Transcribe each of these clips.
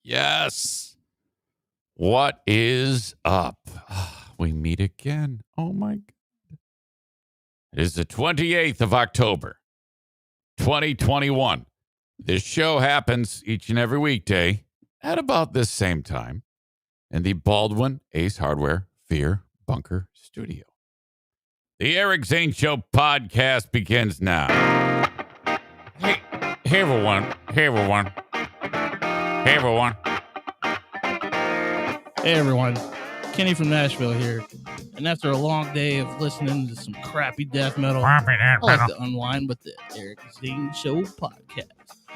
Yes. What is up? We meet again. Oh my God. It is the 28th of October, 2021. This show happens each and every weekday at about this same time in the Baldwin Ace Hardware Fear Bunker Studio. The Eric Zane Show podcast begins now. Hey everyone. Hey everyone. Hey everyone. Hey everyone, Kenny from Nashville here. And after a long day of listening to some crappy death metal, I like to unwind with the Eric Zane Show podcast.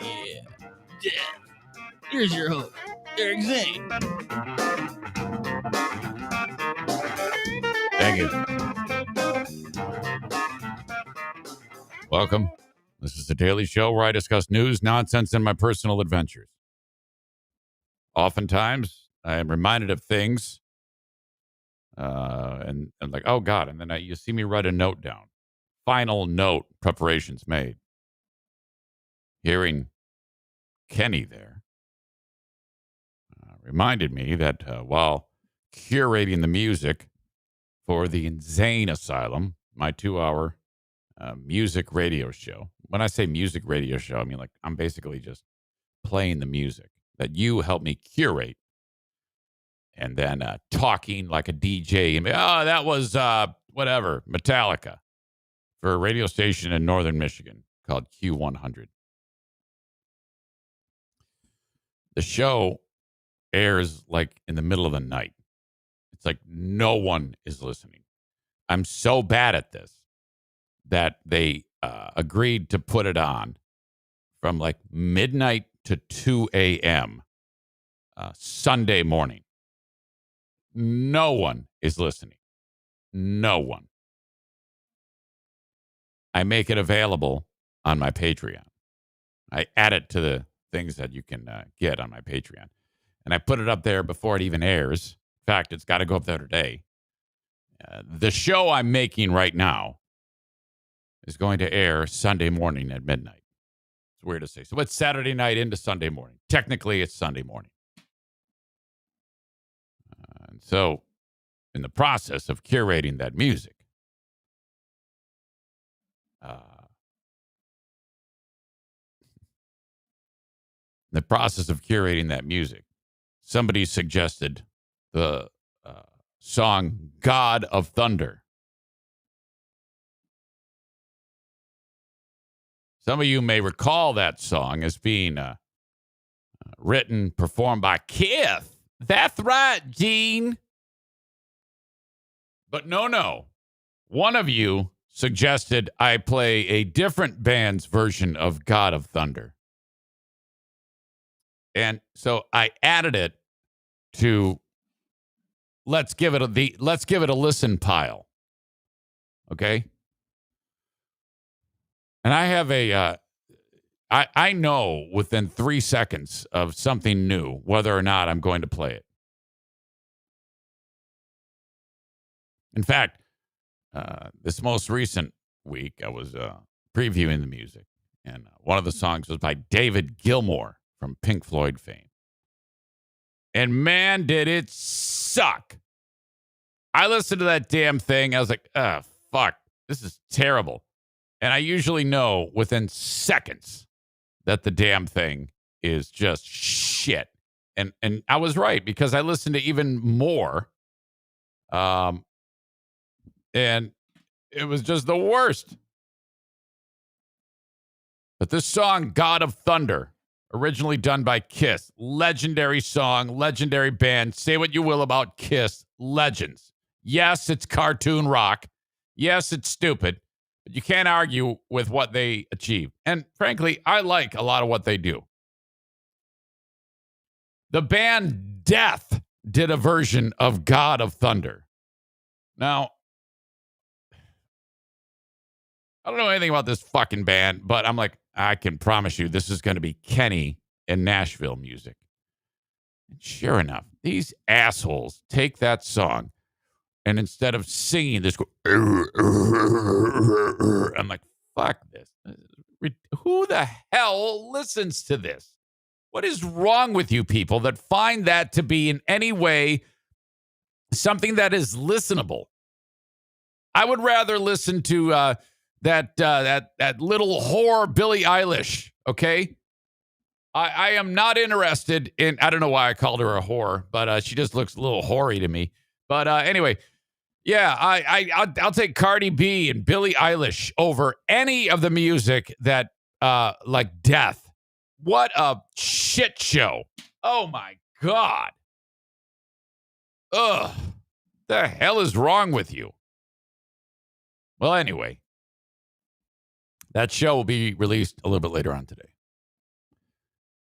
Yeah. Here's your host, Eric Zane. Thank you. Welcome. This is the Daily Show where I discuss news, nonsense, and my personal adventures. Oftentimes, I am reminded of things, and like, oh God, and then you see me write a note down. Final note, preparations made. Hearing Kenny there reminded me that while curating the music for the Insane Asylum, my 2-hour music radio show. When I say music radio show, I mean like I'm basically just playing the music that you help me curate. And then talking like a DJ. And, that was whatever, Metallica, for a radio station in northern Michigan called Q100. The show airs like in the middle of the night. It's like no one is listening. I'm so bad at this that they agreed to put it on from like midnight to 2 a.m. Sunday morning. No one is listening. No one. I make it available on my Patreon. I add it to the things that you can get on my Patreon. And I put it up there before it even airs. In fact, it's got to go up there today. The show I'm making right now is going to air Sunday morning at midnight. It's weird to say. So it's Saturday night into Sunday morning. Technically, it's Sunday morning. And so, in the process of curating that music, somebody suggested the song God of Thunder. Some of you may recall that song as being written, performed by Kith. That's right, Gene. But no. One of you suggested I play a different band's version of God of Thunder. And so I added it to let's give it a listen pile. Okay? And I have I know within 3 seconds of something new whether or not I'm going to play it. In fact, this most recent week, I was previewing the music, and one of the songs was by David Gilmour from Pink Floyd fame. And man, did it suck. I listened to that damn thing. I was like, fuck, this is terrible. And I usually know within seconds that the damn thing is just shit. And I was right because I listened to even more. And it was just the worst. But this song, God of Thunder, originally done by Kiss, legendary song, legendary band. Say what you will about Kiss, legends. Yes, it's cartoon rock. Yes, it's stupid. But you can't argue with what they achieve. And frankly, I like a lot of what they do. The band Death did a version of God of Thunder. Now, I don't know anything about this fucking band, but I'm like, I can promise you this is going to be Kenny and Nashville music. And sure enough, these assholes take that song and instead of singing this, go, I'm like, fuck this. Who the hell listens to this? What is wrong with you people that find that to be in any way something that is listenable? I would rather listen to that little whore Billie Eilish. Okay, I am not interested in. I don't know why I called her a whore, but she just looks a little hoary to me. But anyway, yeah, I'll take Cardi B and Billie Eilish over any of the music that like Death. What a shit show! Oh my god! Ugh, the hell is wrong with you? Well, anyway, that show will be released a little bit later on today.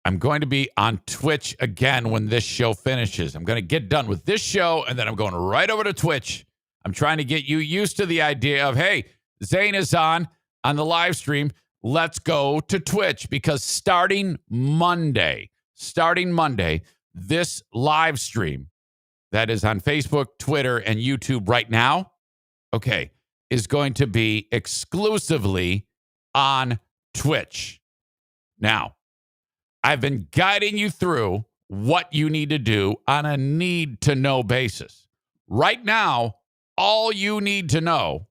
I'm going to be on Twitch again when this show finishes. I'm going to get done with this show, and then I'm going right over to Twitch. I'm trying to get you used to the idea of, hey, Zane is on the live stream. Let's go to Twitch, because starting Monday, this live stream that is on Facebook, Twitter, and YouTube right now, okay, is going to be exclusively on Twitch. Now, I've been guiding you through what you need to do on a need-to-know basis. Right now, all you need to know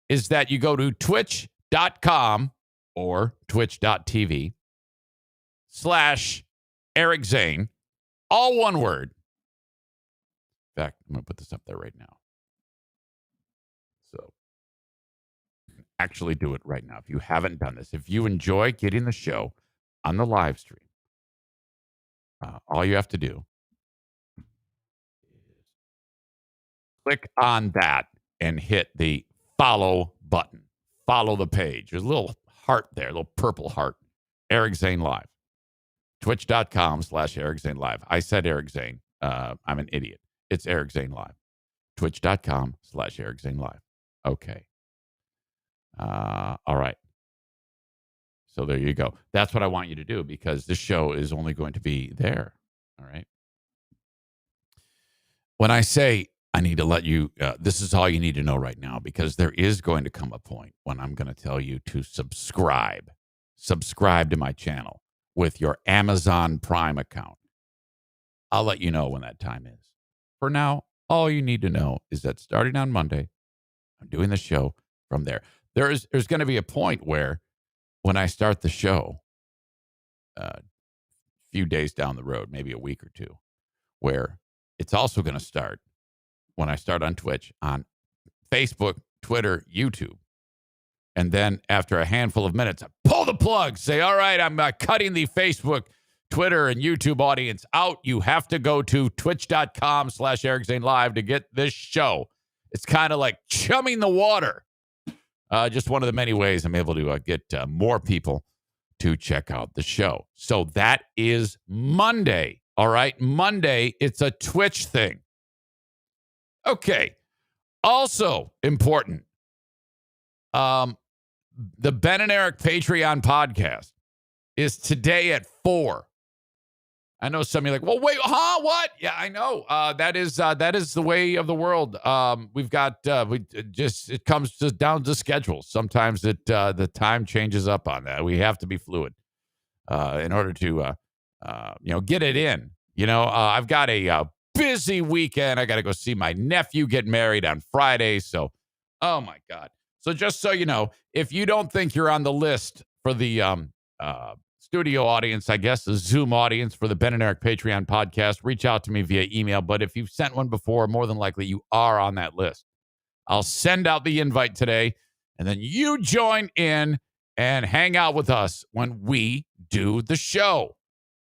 is that you go to twitch.com or twitch.tv/Eric Zane, all one word. In fact, I'm going to put this up there right now. So, actually do it right now. If you haven't done this, if you enjoy getting the show on the live stream, all you have to do is click on that and hit the follow button. Follow the page. There's a little heart there, a little purple heart. Eric Zane Live. Twitch.com/Eric Zane Live. I said Eric Zane. I'm an idiot. It's Eric Zane Live. Twitch.com/Eric Zane Live. Okay. All right. So there you go. That's what I want you to do, because this show is only going to be there. All right. When I say I need to let you, this is all you need to know right now, because there is going to come a point when I'm going to tell you to subscribe to my channel with your Amazon Prime account. I'll let you know when that time is. For now, all you need to know is that starting on Monday, I'm doing the show from there. There's going to be a point where, when I start the show, a few days down the road, maybe a week or two, where it's also going to start when I start on Twitch, on Facebook, Twitter, YouTube. And then after a handful of minutes, I pull the plug, say, all right, I'm cutting the Facebook, Twitter, and YouTube audience out. You have to go to twitch.com/Eric Zane Live to get this show. It's kind of like chumming the water. Just one of the many ways I'm able to get more people to check out the show. So that is Monday. All right. Monday, it's a Twitch thing. Okay. Also important. The Ben and Eric Patreon podcast is today at 4. I know some of you are like, well, wait, huh? What? Yeah, I know. That is the way of the world. We've got it comes just down to schedules. Sometimes the time changes up on that. We have to be fluid in order to get it in. I've got a busy weekend. I got to go see my nephew get married on Friday. So, oh my God. So just so you know, if you don't think you're on the list for the studio audience, I guess, the Zoom audience for the Ben and Eric Patreon podcast, reach out to me via email. But if you've sent one before, more than likely you are on that list. I'll send out the invite today, and then you join in and hang out with us when we do the show.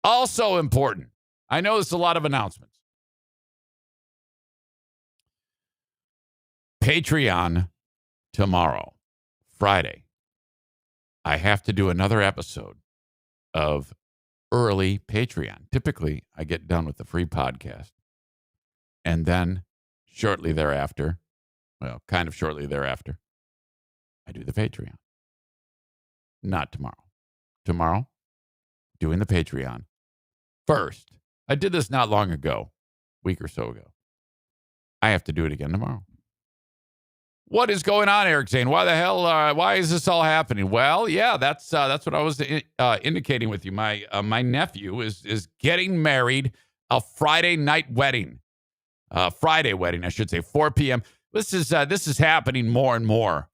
Also important, I know there's a lot of announcements. Patreon tomorrow, Friday, I have to do another episode of early Patreon. Typically, I get done with the free podcast. And then shortly thereafter, kind of shortly thereafter, I do the Patreon. Not tomorrow. Tomorrow, doing the Patreon. First, I did this not long ago, a week or so ago. I have to do it again tomorrow. What is going on, Eric Zane? Why the hell? Why is this all happening? Well, yeah, that's what I was indicating with you. My nephew is getting married, a Friday night wedding, Friday wedding, I should say, 4 p.m. This is happening more and more.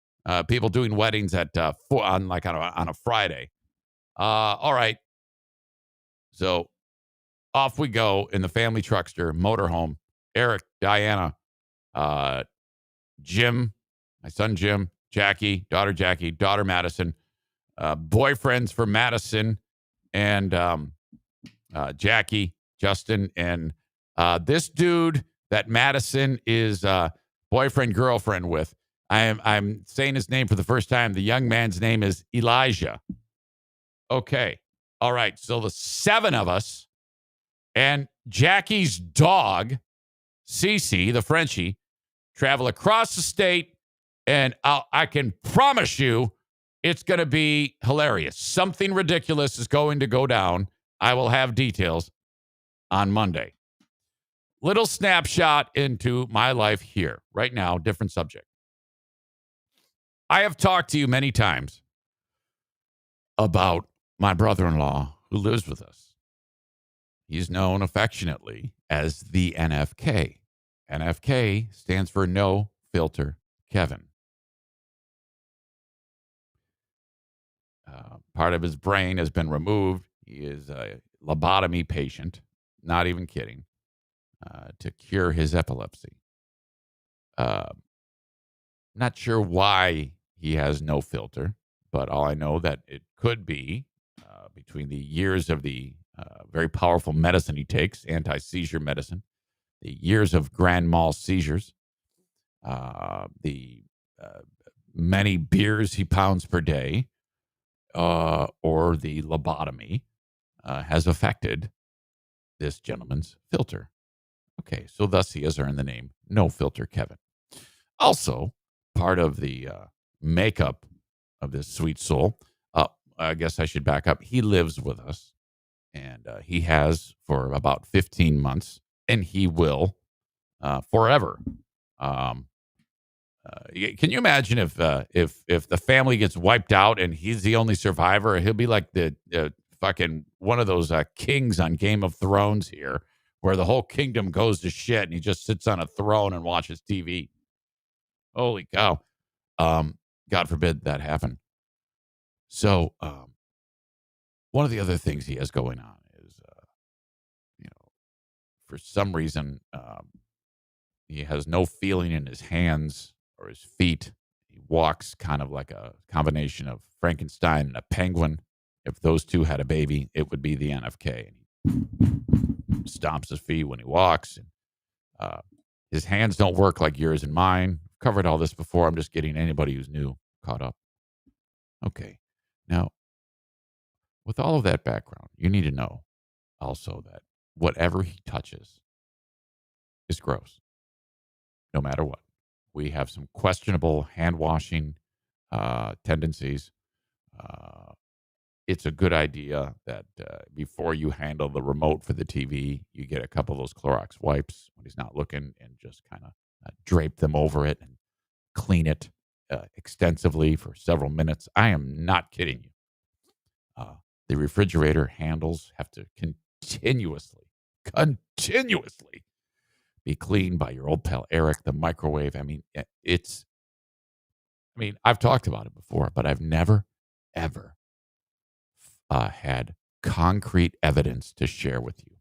People doing weddings at on a Friday. All right, so off we go in the family truckster motorhome. Eric, Diana, Jim, my son Jim, Jackie, daughter Madison, boyfriends for Madison and Jackie, Justin, and this dude that Madison is boyfriend girlfriend with. I'm saying his name for the first time. The young man's name is Elijah. Okay, all right. So the 7 of us and Jackie's dog, Cece, the Frenchie, travel across the state, and I can promise you it's going to be hilarious. Something ridiculous is going to go down. I will have details on Monday. Little snapshot into my life here, right now, different subject. I have talked to you many times about my brother-in-law who lives with us. He's known affectionately as the NFK. NFK stands for No Filter Kevin. Part of his brain has been removed. He is a lobotomy patient, not even kidding, to cure his epilepsy. Not sure why he has no filter, but all I know that it could be between the years of the very powerful medicine he takes, anti-seizure medicine, the years of grand mal seizures, the many beers he pounds per day, or the lobotomy has affected this gentleman's filter. Okay, so thus he has earned the name No Filter Kevin. Also, part of the makeup of this sweet soul, I guess I should back up. He lives with us, and he has for about 15 months, and he will forever. Can you imagine if the family gets wiped out and he's the only survivor? He'll be like the fucking one of those kings on Game of Thrones here, where the whole kingdom goes to shit and he just sits on a throne and watches TV. Holy cow! God forbid that happen. So, one of the other things he has going on is, for some reason, he has no feeling in his hands or his feet. He walks kind of like a combination of Frankenstein and a penguin. If those two had a baby, it would be the NFK. And he stomps his feet when he walks. And, his hands don't work like yours and mine. I've covered all this before. I'm just getting anybody who's new caught up. Okay. Now, with all of that background, you need to know also that whatever he touches is gross, no matter what. We have some questionable hand washing tendencies. It's a good idea that before you handle the remote for the TV, you get a couple of those Clorox wipes when he's not looking and just kind of drape them over it and clean it extensively for several minutes. I am not kidding you. The refrigerator handles have to continuously be cleaned by your old pal Eric. The microwave. I mean, I've talked about it before, but I've never, ever had concrete evidence to share with you.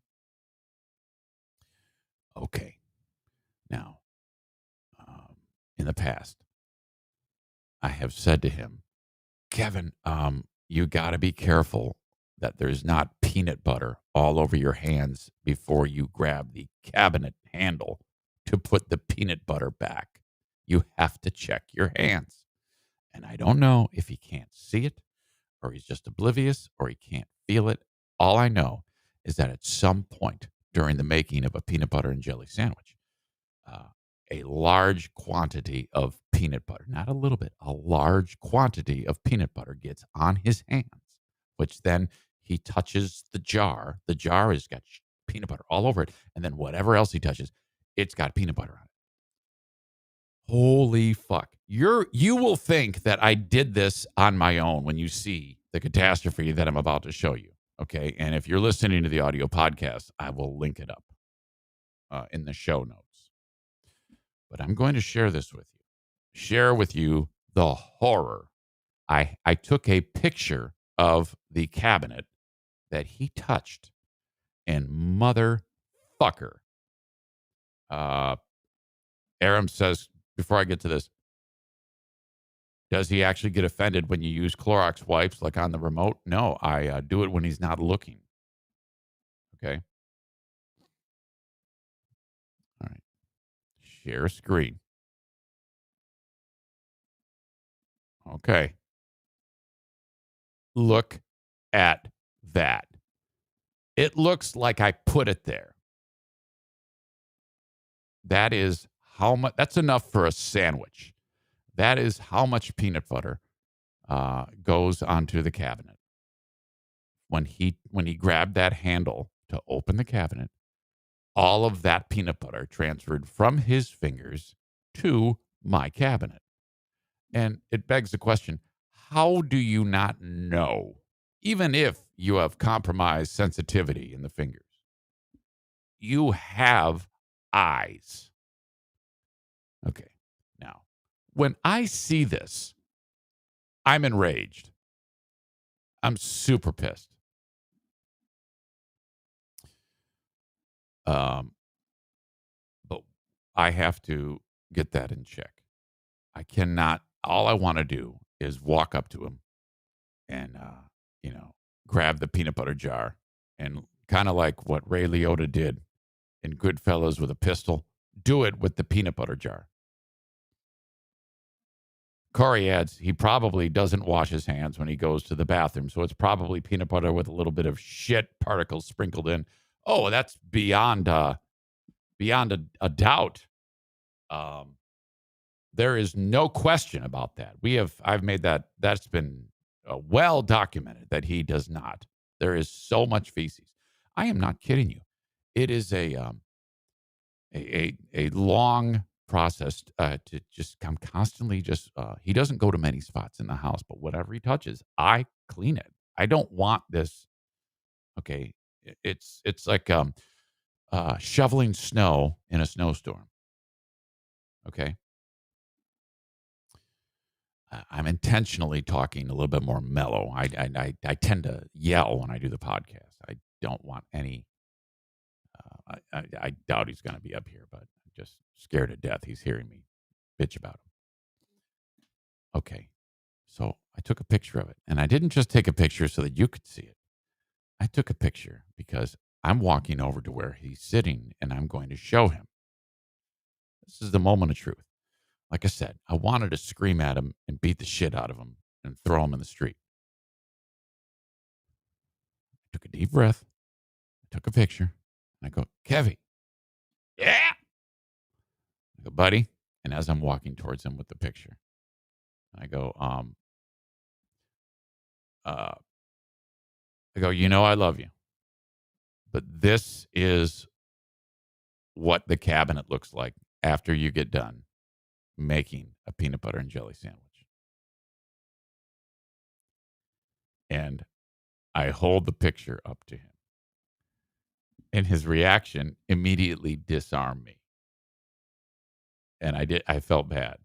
Okay. Now, in the past, I have said to him, Kevin, you got to be careful that there's not peanut butter all over your hands before you grab the cabinet handle to put the peanut butter back. You have to check your hands. And I don't know if he can't see it, or he's just oblivious, or he can't feel it. All I know is that at some point during the making of a peanut butter and jelly sandwich, a large quantity of peanut butter, not a little bit, a large quantity of peanut butter gets on his hands, which then he touches the jar. The jar has got peanut butter all over it. And then whatever else he touches, it's got peanut butter on it. Holy fuck. You will think that I did this on my own when you see the catastrophe that I'm about to show you. Okay. And if you're listening to the audio podcast, I will link it up in the show notes. But I'm going to share this with you. Share with you the horror. I took a picture of the cabinet that he touched, and motherfucker. Aram says, before I get to this, does he actually get offended when you use Clorox wipes like on the remote? No, I do it when he's not looking. Okay. All right. Share screen. Okay. Look at that. It looks like I put it there. That is how much, that's enough for a sandwich. That is how much peanut butter goes onto the cabinet. When he grabbed that handle to open the cabinet, all of that peanut butter transferred from his fingers to my cabinet. And it begs the question, how do you not know, even if you have compromised sensitivity in the fingers? You have eyes. Okay. Now, when I see this, I'm enraged. I'm super pissed. But I have to get that in check. I cannot, all I want to do is walk up to him and, grab the peanut butter jar and kind of like what Ray Liotta did in Goodfellas with a pistol, do it with the peanut butter jar. Corey adds, he probably doesn't wash his hands when he goes to the bathroom, so it's probably peanut butter with a little bit of shit particles sprinkled in. Oh, that's beyond a doubt. There is no question about that. I've made that's been well documented that he does not. There is so much feces. I am not kidding you. It is a long process to just, I'm constantly just, he doesn't go to many spots in the house, but whatever he touches, I clean it. I don't want this. Okay. It's like, shoveling snow in a snowstorm. Okay. I'm intentionally talking a little bit more mellow. I tend to yell when I do the podcast. I don't want any. I doubt he's going to be up here, but I'm just scared to death. He's hearing me bitch about him. Okay, so I took a picture of it, and I didn't just take a picture so that you could see it. I took a picture because I'm walking over to where he's sitting, and I'm going to show him. This is the moment of truth. Like I said, I wanted to scream at him and beat the shit out of him and throw him in the street. I took a deep breath. I took a picture. And I go, Kevy. Yeah. I go, buddy. And as I'm walking towards him with the picture, I go, I love you. But this is what the cabinet looks like after you get done making a peanut butter and jelly sandwich. And I hold the picture up to him. And his reaction immediately disarmed me. And I felt bad.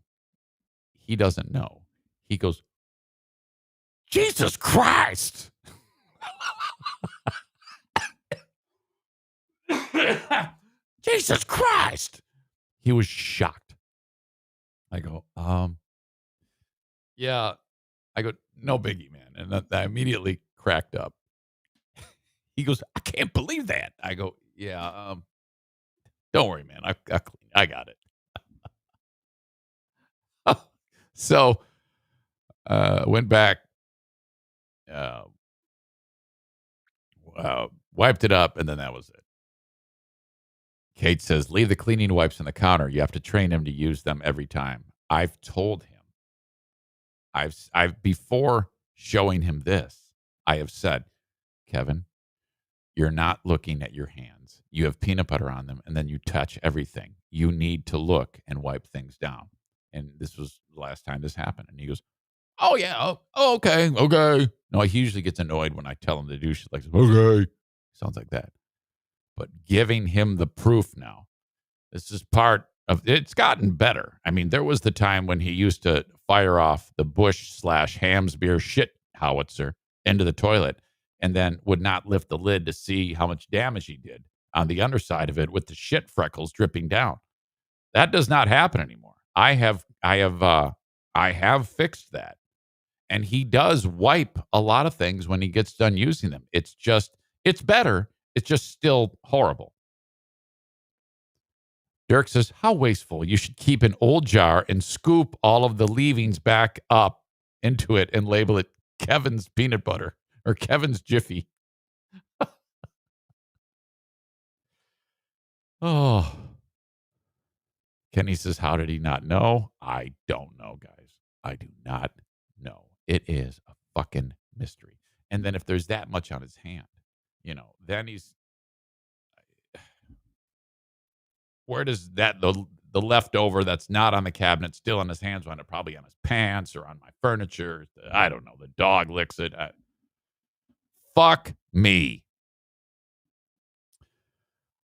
He doesn't know. He goes, Jesus Christ. Jesus Christ. He was shocked. I go, yeah. I go, no biggie, man. And I immediately cracked up. He goes, I can't believe that. I go, yeah, don't worry, man. I got it. So, went back, wiped it up, and then that was it. Kate says, leave the cleaning wipes on the counter. You have to train him to use them every time. I've told him. I've before showing him this, I have said, Kevin, you're not looking at your hands. You have peanut butter on them, and then you touch everything. You need to look and wipe things down. And this was the last time this happened. And he goes, oh, yeah. Oh, okay. Okay. No, he usually gets annoyed when I tell him to do shit like, okay. Sounds like that. But giving him the proof now. This is part of it's gotten better. I mean, there was the time when he used to fire off the Bush/Hamsbeer shit howitzer into the toilet and then would not lift the lid to see how much damage he did on the underside of it with the shit freckles dripping down. That does not happen anymore. I have fixed that. And he does wipe a lot of things when he gets done using them. It's better. It's just still horrible. Dirk says, how wasteful. You should keep an old jar and scoop all of the leavings back up into it and label it Kevin's peanut butter or Kevin's Jiffy. Oh. Kenny says, how did he not know? I don't know, guys. I do not know. It is a fucking mystery. And then if there's that much on his hand, then he's... Where does that, the leftover that's not on the cabinet still in his hands, wind up probably on his pants or on my furniture? I don't know. The dog licks it. Fuck me.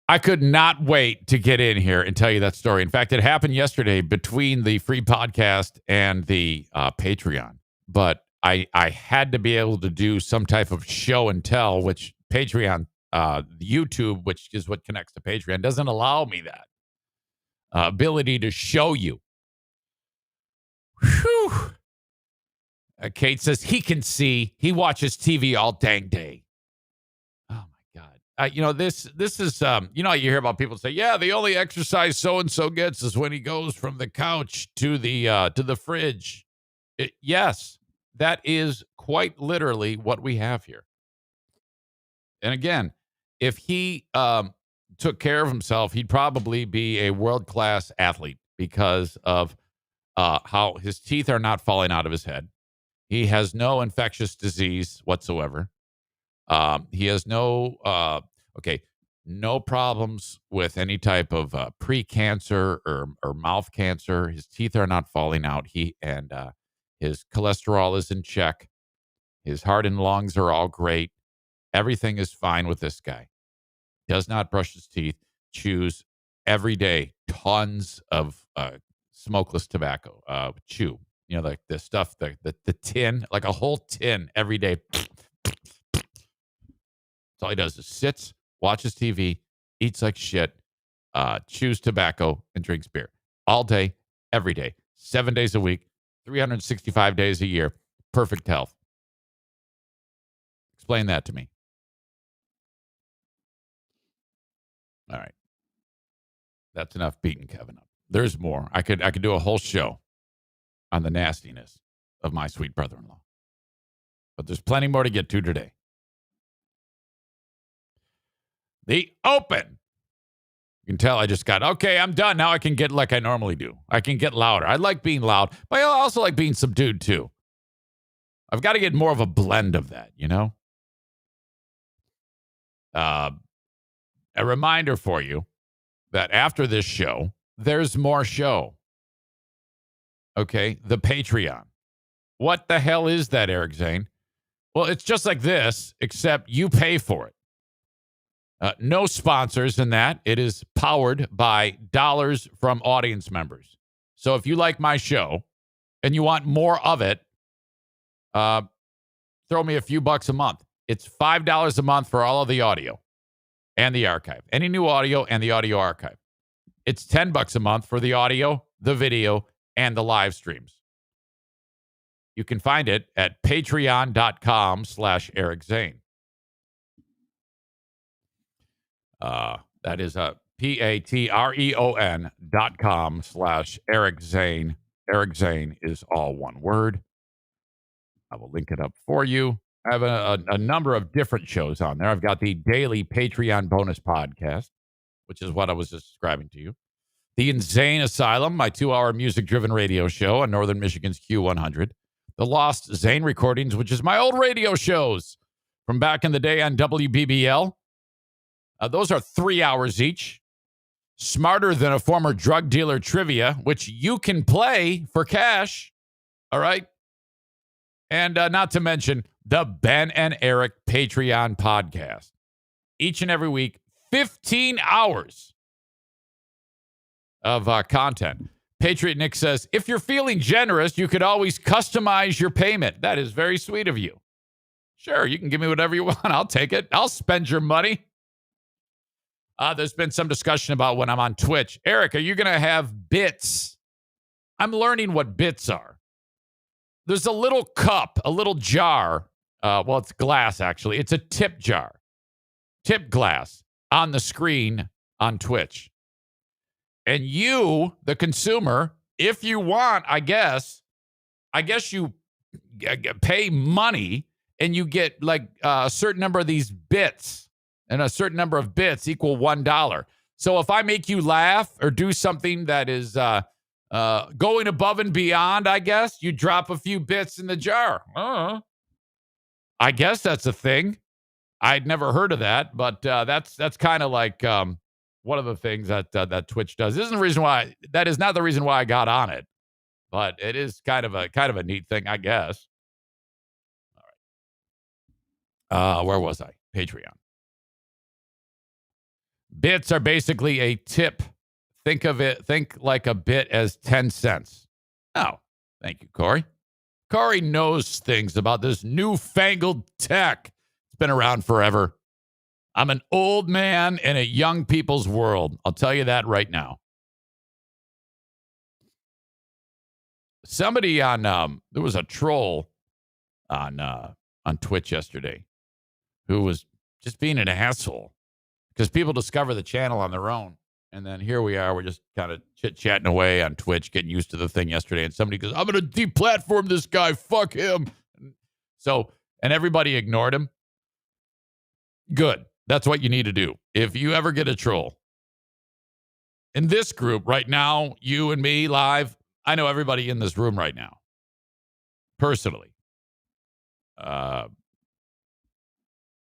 I could not wait to get in here and tell you that story. In fact, it happened yesterday between the free podcast and the Patreon. But I had to be able to do some type of show and tell, which Patreon, YouTube, which is what connects to Patreon, doesn't allow me that ability to show you. Whew. Kate says he can see. He watches TV all dang day. Oh my God. This is, you hear about people say, yeah, the only exercise so-and-so gets is when he goes from the couch to the fridge. Yes, that is quite literally what we have here. And again, if he took care of himself, he'd probably be a world-class athlete because of how his teeth are not falling out of his head. He has no infectious disease whatsoever. He has no problems with any type of pre-cancer or mouth cancer. His teeth are not falling out. His cholesterol is in check. His heart and lungs are all great. Everything is fine with this guy. Does not brush his teeth. Chews every day tons of smokeless tobacco. Chew. Like the stuff, the tin, like a whole tin every day. That's all he does is sits, watches TV, eats like shit, chews tobacco, and drinks beer. All day, every day, 7 days a week, 365 days a year. Perfect health. Explain that to me. All right. That's enough beating Kevin up. There's more. I could do a whole show on the nastiness of my sweet brother-in-law. But there's plenty more to get to today. The Open. You can tell I just got, okay, I'm done. Now I can get like I normally do. I can get louder. I like being loud, but I also like being subdued too. I've got to get more of a blend of that, A reminder for you that after this show, there's more show. Okay, the Patreon. What the hell is that, Eric Zane? Well, it's just like this, except you pay for it. No sponsors in that. It is powered by dollars from audience members. So if you like my show and you want more of it, throw me a few bucks a month. It's $5 a month for all of the audio and the archive. Any new audio and the audio archive. It's $10 a month for the audio, the video, and the live streams. You can find it at patreon.com/Eric Zane. That is patreon.com/Eric Zane. Eric Zane is all one word. I will link it up for you. I have a number of different shows on there. I've got the daily Patreon bonus podcast, which is what I was just describing to you. The Insane Asylum, my 2-hour music-driven radio show on Northern Michigan's Q100. The Lost Zane Recordings, which is my old radio shows from back in the day on WBBL. Those are 3 hours each. Smarter Than a Former Drug Dealer Trivia, which you can play for cash. All right. And not to mention the Ben and Eric Patreon podcast. Each and every week, 15 hours of content. Patriot Nick says, if you're feeling generous, you could always customize your payment. That is very sweet of you. Sure, you can give me whatever you want. I'll take it. I'll spend your money. There's been some discussion about when I'm on Twitch. Eric, are you going to have bits? I'm learning what bits are. There's a little cup, a little jar. Well, it's glass, actually. It's a tip jar. Tip glass on the screen on Twitch. And you, the consumer, if you want, I guess you pay money and you get like a certain number of these bits. And a certain number of bits equal $1. So if I make you laugh or do something that is going above and beyond, I guess, you drop a few bits in the jar. I guess that's a thing. I'd never heard of that, but that's kind of like one of the things that Twitch does. This isn't the reason why. That is not the reason why I got on it, but it is kind of a neat thing, I guess. All right. Where was I? Patreon. Bits are basically a tip. Think like a bit as 10 cents. Oh, thank you, Corey. Corey knows things about this newfangled tech. It's been around forever. I'm an old man in a young people's world. I'll tell you that right now. Somebody on, there was a troll on Twitch yesterday who was just being an asshole. Because people discover the channel on their own. And then here we are. We're just kind of chit-chatting away on Twitch, getting used to the thing yesterday. And somebody goes, I'm going to deplatform this guy. Fuck him. So, and everybody ignored him. Good. That's what you need to do. If you ever get a troll. In this group right now, you and me live, I know everybody in this room right now. Personally.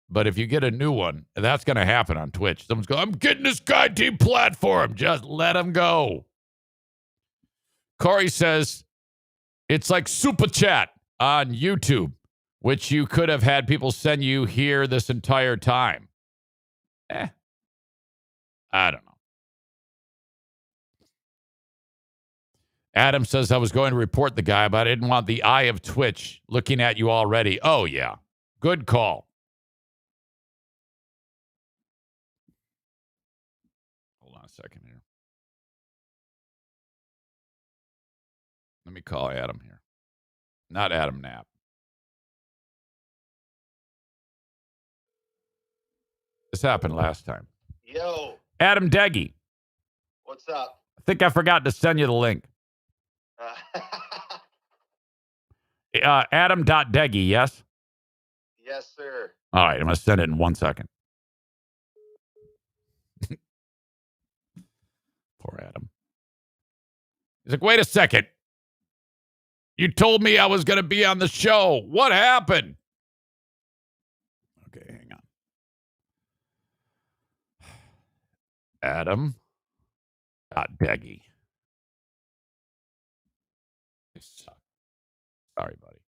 But if you get a new one, that's going to happen on Twitch. Someone's going, I'm getting this guy deplatformed. Just let him go. Corey says, it's like Super Chat on YouTube, which you could have had people send you here this entire time. I don't know. Adam says, I was going to report the guy, but I didn't want the eye of Twitch looking at you already. Oh, yeah. Good call. Second here. Let me call Adam here. Not Adam Knapp. This happened last time. Yo. Adam Deggy. What's up? I think I forgot to send you the link. Adam.Deggy, yes? Yes, sir. All right, I'm going to send it in 1 second. Poor Adam. He's like, wait a second. You told me I was going to be on the show. What happened? Okay, hang on. Adam.Deggy. Sorry, buddy.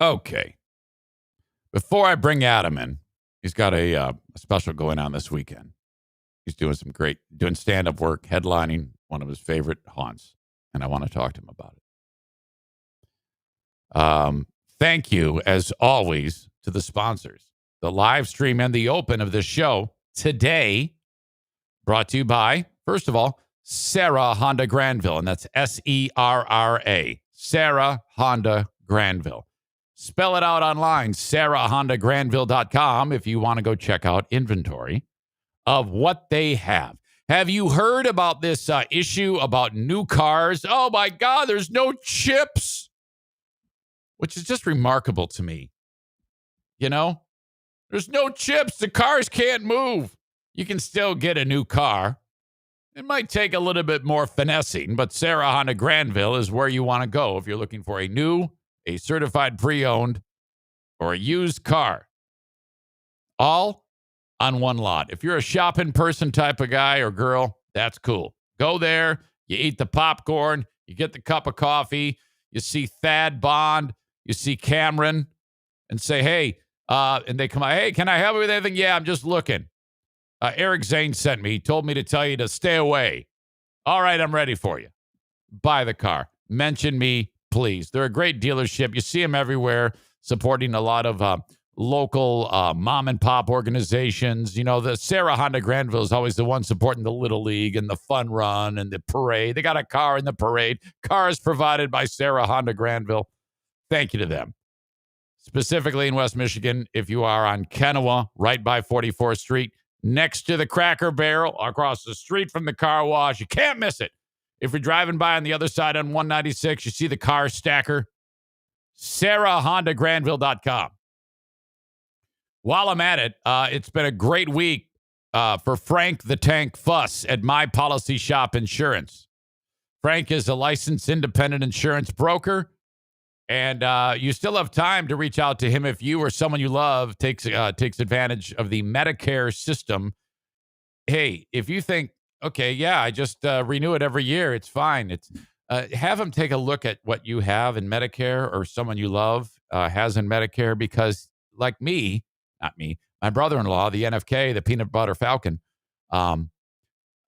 Okay. Before I bring Adam in, he's got a special going on this weekend. He's doing doing stand-up work, headlining one of his favorite haunts, and I want to talk to him about it. Thank you, as always, to the sponsors. The live stream and the open of this show today, brought to you by, first of all, Sarah Honda Granville, and that's SERRA, Sarah Honda Granville. Spell it out online, sarahhondagranville.com, if you want to go check out inventory of what they have. Have you heard about this issue about new cars? Oh, my God, there's no chips, which is just remarkable to me. You know, there's no chips. The cars can't move. You can still get a new car. It might take a little bit more finessing, but Sarah Honda Granville is where you want to go if you're looking for a new, a certified pre-owned, or a used car. All on one lot. If you're a shopping person type of guy or girl, that's cool. Go there, you eat the popcorn, you get the cup of coffee, you see Thad Bond, you see Cameron, and say, hey, and they come out, hey, can I help you with anything? Yeah, I'm just looking. Eric Zane sent me. He told me to tell you to stay away. All right, I'm ready for you. Buy the car. Mention me, please. They're a great dealership. You see them everywhere, supporting a lot of local mom and pop organizations. You know, the Sarah Honda Granville is always the one supporting the Little League and the fun run and the parade. They got a car in the parade. Cars provided by Sarah Honda Granville. Thank you to them. Specifically in West Michigan, if you are on Kennewa, right by 44th Street, next to the Cracker Barrel, across the street from the car wash, you can't miss it. If you're driving by on the other side on 196, you see the car stacker, sarahhondagranville.com. While I'm at it, it's been a great week for Frank the Tank Fuss at My Policy Shop Insurance. Frank is a licensed independent insurance broker, and you still have time to reach out to him if you or someone you love takes advantage of the Medicare system. Hey, if you think, okay, yeah, I just renew it every year, it's fine. It's have him take a look at what you have in Medicare or someone you love has in Medicare, because like me, not me, my brother-in-law, the NFK, the Peanut Butter Falcon,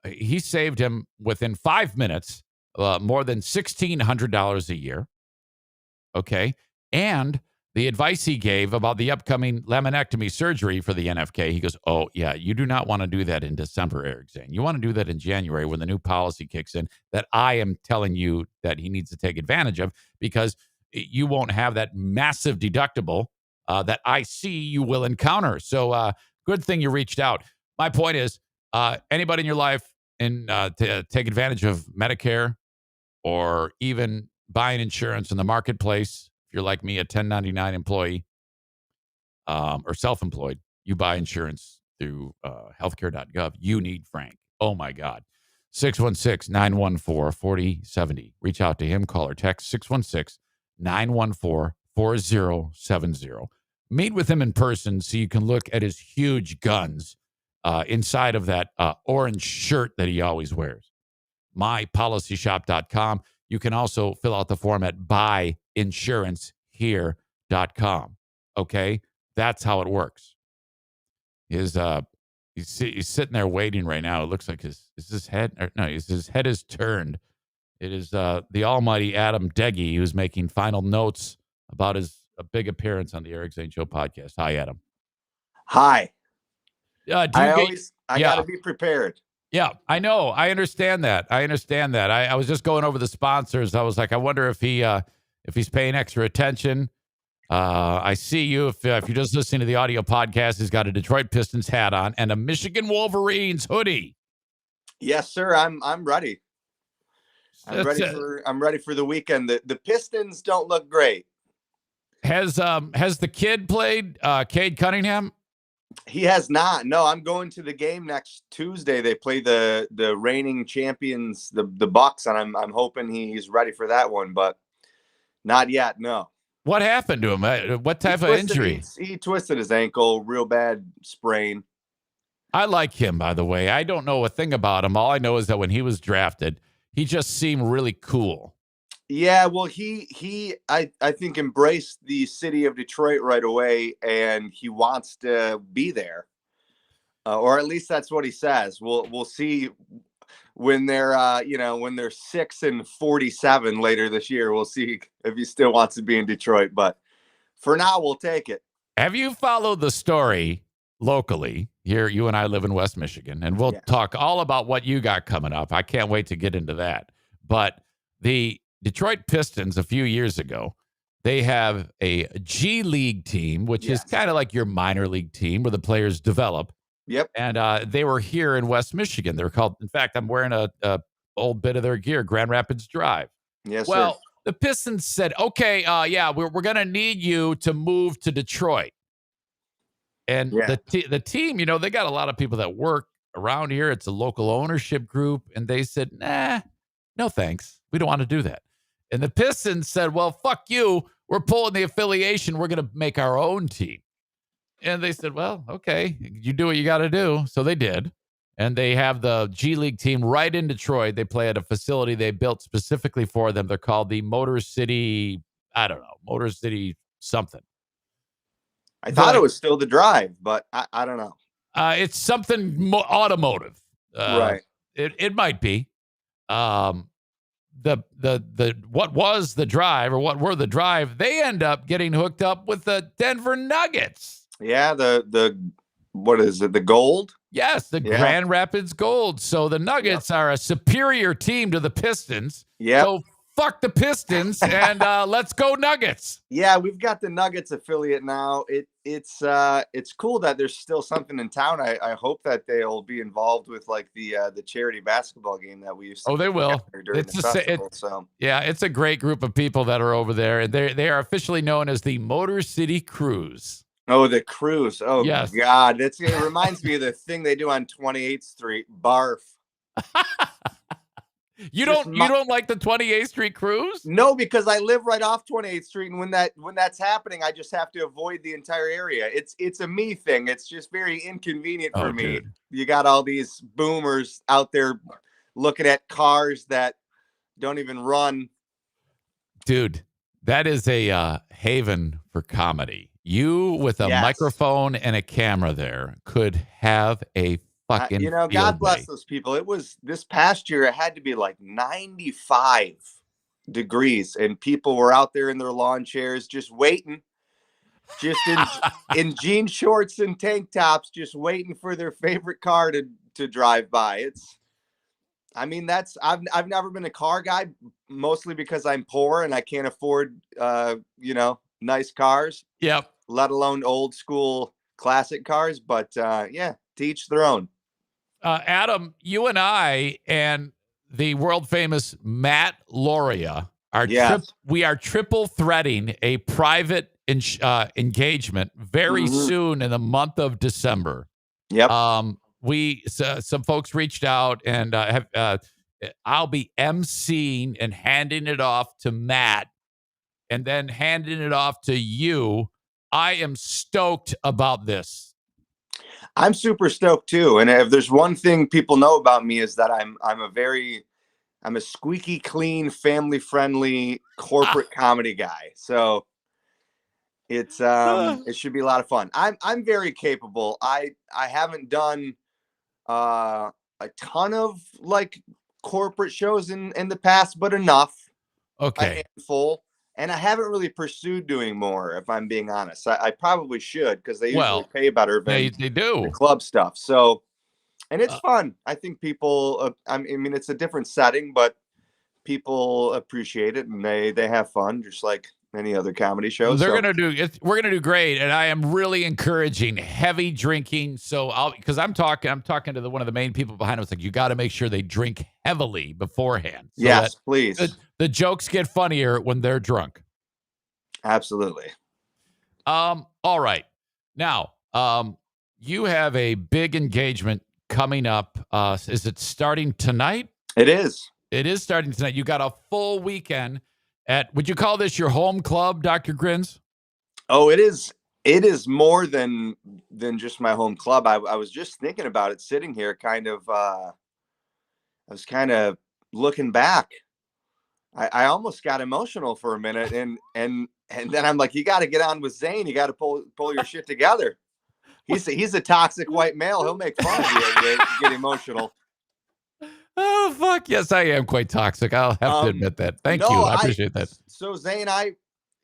he saved him within 5 minutes more than $1,600 a year. Okay. And the advice he gave about the upcoming laminectomy surgery for the NFK, he goes, oh, yeah, you do not want to do that in December, Eric Zane. You want to do that in January when the new policy kicks in that I am telling you that he needs to take advantage of, because you won't have that massive deductible that I see you will encounter. So good thing you reached out. My point is, anybody in your life to take advantage of Medicare or even buying insurance in the marketplace, if you're like me, a 1099 employee or self-employed, you buy insurance through healthcare.gov, you need Frank. Oh, my God. 616-914-4070. Reach out to him, call or text 616-914-4070. Meet with him in person so you can look at his huge guns inside of that orange shirt that he always wears. MyPolicyShop.com. You can also fill out the form at buyinsurancehere.com. Okay? That's how it works. He's sitting there waiting right now. It looks like his head is turned. It is the almighty Adam Deggy who's making final notes about his big appearance on the Eric Zane Show podcast. Hi, Adam. Hi. I got Yeah. to be prepared. Yeah, I know. I understand that. I was just going over the sponsors. I was like, I wonder if he's paying extra attention. I see you. If you're just listening to the audio podcast, he's got a Detroit Pistons hat on and a Michigan Wolverines hoodie. Yes, sir. I'm ready. I'm ready for the weekend. The Pistons don't look great. Has the kid played Cade Cunningham? He has not. No, I'm going to the game next Tuesday. They play the reigning champions, the Bucks, and I'm hoping he's ready for that one, but not yet. No. What happened to him? What type of injury? He twisted his ankle, real bad sprain. I like him, by the way. I don't know a thing about him. All I know is that when he was drafted, he just seemed really cool. Yeah, well, I think embraced the city of Detroit right away, and he wants to be there, or at least that's what he says. We'll see when they're 6-47 later this year. We'll see if he still wants to be in Detroit, but for now, we'll take it. Have you followed the story locally here? You and I live in West Michigan, and we'll talk all about what you got coming up. I can't wait to get into that. But the Detroit Pistons, a few years ago, they have a G League team, which is kind of like your minor league team where the players develop. Yep. And they were here in West Michigan. They're called, in fact, I'm wearing a old bit of their gear, Grand Rapids Drive. Yes, well, sir. The Pistons said, okay, we're going to need you to move to Detroit. And the team, they got a lot of people that work around here. It's a local ownership group. And they said, nah, no thanks. We don't want to do that. And the Pistons said, well, fuck you. We're pulling the affiliation. We're going to make our own team. And they said, well, okay, you do what you got to do. So they did. And they have the G League team right in Detroit. They play at a facility they built specifically for them. They're called the Motor City, I don't know, Motor City something. I thought it was still the Drive, but I don't know. It's something automotive. Right. It might be. The what was the Drive or what were the Drive? They end up getting hooked up with the Denver Nuggets. Yeah, the what is it? The Gold? Yes, the Grand Rapids Gold. So the Nuggets are a superior team to the Pistons. Yeah. So fuck the Pistons and let's go Nuggets. Yeah, we've got the Nuggets affiliate now. It's cool that there's still something in town. I hope that they'll be involved with like the charity basketball game that we used to. Oh, they will. During the festival, yeah, it's a great group of people that are over there, and they are officially known as the Motor City Cruise. Oh, the cruise. Oh, yes. God. It reminds me of the thing they do on 28th Street. Barf. You don't like the 28th Street cruise? No, because I live right off 28th Street, and when that's happening, I just have to avoid the entire area. It's a me thing. It's just very inconvenient for me. Dude. You got all these boomers out there looking at cars that don't even run. Dude, that is a haven for comedy. You with a microphone and a camera there could have a fucking God bless those people. It was this past year, it had to be like 95 degrees, and people were out there in their lawn chairs just waiting, just in jean shorts and tank tops, just waiting for their favorite car to drive by. I've never been a car guy, mostly because I'm poor and I can't afford nice cars. Yep. Let alone old school classic cars. But to each their own. Adam, you and I and the world famous Matt Loria we are triple threading a private engagement very soon in the month of December. Yep. Some folks reached out and I'll be emceeing and handing it off to Matt and then handing it off to you. I am stoked about this. I'm super stoked too. And if there's one thing people know about me is that I'm a squeaky clean, family friendly corporate comedy guy. So it should be a lot of fun. I'm very capable. I haven't done a ton of like corporate shows in the past, but enough. Okay. A handful. And I haven't really pursued doing more, if I'm being honest. I probably should, because they usually pay better than they do the club stuff. So, and it's fun. I think people, I mean, it's a different setting, but people appreciate it and they have fun, just like any other comedy show. We're gonna do great, and I am really encouraging heavy drinking. So because I'm talking to one of the main people behind us, like you got to make sure they drink heavily beforehand. So yes, please. The jokes get funnier when they're drunk. Absolutely. All right. Now, you have a big engagement coming up. Is it starting tonight? It is. It is starting tonight. You got a full weekend at, would you call this your home club, Dr. Grins? Oh, it is. It is more than just my home club. I was just thinking about it sitting here, I was kind of looking back. I almost got emotional for a minute, and then I'm like, you got to get on with Zane. You got to pull your shit together. He's a toxic white male. He'll make fun of you. Get emotional. Oh, fuck. Yes, I am quite toxic. I'll have to admit that. Thank you. I appreciate that. So, Zane,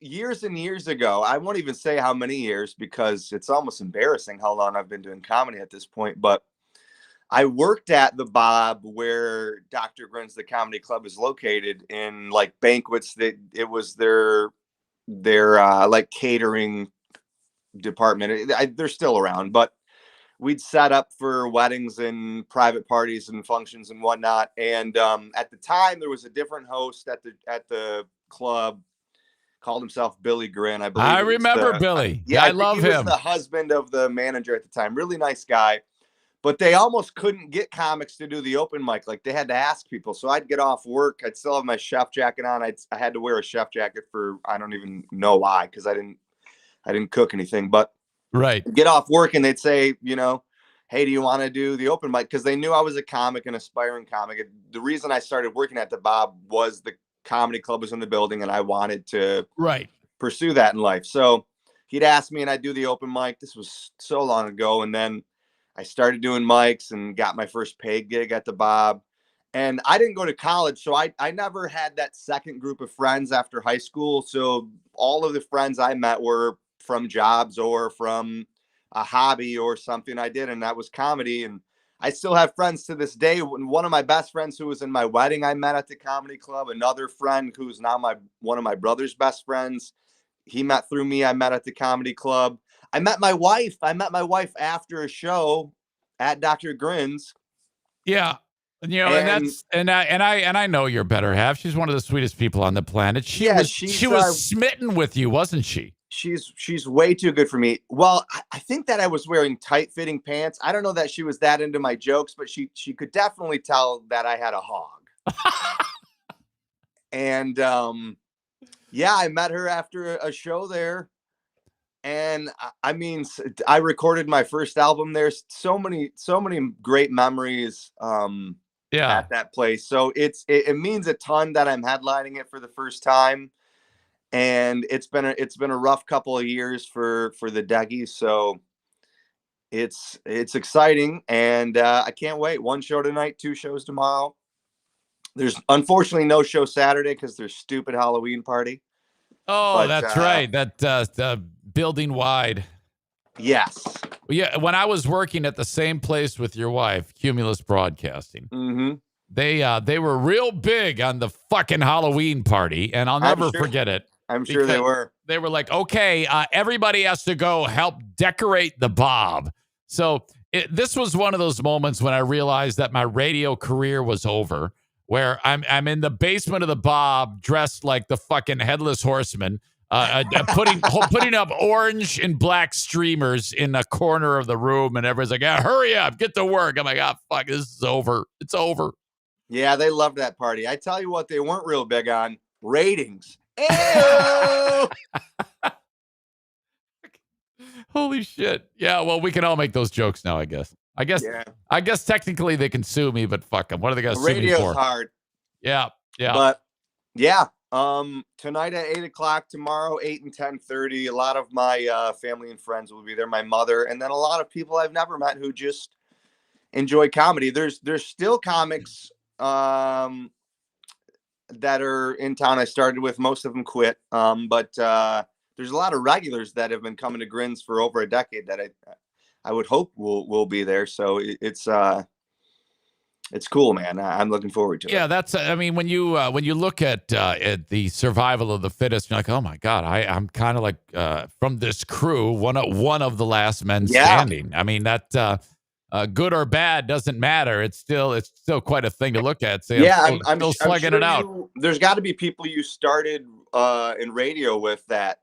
years and years ago, I won't even say how many years because it's almost embarrassing how long I've been doing comedy at this point. But I worked at the Bob where Dr. Grins, the comedy club, is located in like banquets. It was their like catering department. They're still around, but we'd set up for weddings and private parties and functions and whatnot. And at the time, there was a different host at the club, called himself Billy Grin. I believe. I remember Billy. Yeah, I love him. He was the husband of the manager at the time. Really nice guy. But they almost couldn't get comics to do the open mic. Like they had to ask people. So I'd get off work. I'd still have my chef jacket on. I had to wear a chef jacket for I don't even know why, because I didn't cook anything. But Right. Get off work and they'd say, hey, do you want to do the open mic? Because they knew I was a comic, an aspiring comic. The reason I started working at the Bob was the comedy club was in the building and I wanted to pursue that in life. So he'd ask me and I'd do the open mic. This was so long ago. And then I started doing mics and got my first paid gig at the Bob. And I didn't go to college, so I never had that second group of friends after high school. So all of the friends I met were from jobs or from a hobby or something I did, and that was comedy. And I still have friends to this day. One of my best friends who was in my wedding, I met at the comedy club. Another friend who's now one of my brother's best friends, he met through me. I met at the comedy club. I met my wife. After a show at Dr. Grin's. Yeah. And I know your better half. She's one of the sweetest people on the planet. She was smitten with you, wasn't she? She's way too good for me. Well, I think that I was wearing tight-fitting pants. I don't know that she was that into my jokes, but she could definitely tell that I had a hog. And I met her after a show there. And I mean, I recorded my first album there. So many great memories. At that place. So it means a ton that I'm headlining it for the first time. And it's been a rough couple of years for the Deggies. So it's exciting. And I can't wait. 1 show tonight, 2 shows tomorrow. There's unfortunately no show Saturday because there's stupid Halloween party. Oh, that's right. That building wide. Yes. Yeah, when I was working at the same place with your wife, Cumulus Broadcasting, they were real big on the fucking Halloween party, and I'll never forget it. I'm sure they were. They were like, okay, everybody has to go help decorate the Bob. So this was one of those moments when I realized that my radio career was over, where I'm in the basement of the Bob dressed like the fucking Headless Horseman, putting up orange and black streamers in a corner of the room, and everyone's like, yeah, hurry up, get to work. I'm like, fuck, this is over. It's over. Yeah, they loved that party. I tell you what, they weren't real big on ratings. Holy shit. Yeah, well, we can all make those jokes now, I guess. I guess technically they can sue me, but fuck them. What are they going to sue me for? Radio's hard. Yeah. But yeah, tonight at 8:00, tomorrow 8 and 10:30. A lot of my family and friends will be there. My mother, and then a lot of people I've never met who just enjoy comedy. There's still comics that are in town. I started with, most of them quit. But there's a lot of regulars that have been coming to Grins for over a decade that I would hope will be there. So it's cool, man. I'm looking forward to it. Yeah, that's. I mean, when you look at the survival of the fittest, you're like, oh my god, I'm kind of like from this crew, one of the last men standing. I mean, that good or bad doesn't matter. It's still quite a thing to look at. Say, I'm still slugging it out. There's got to be people you started in radio with that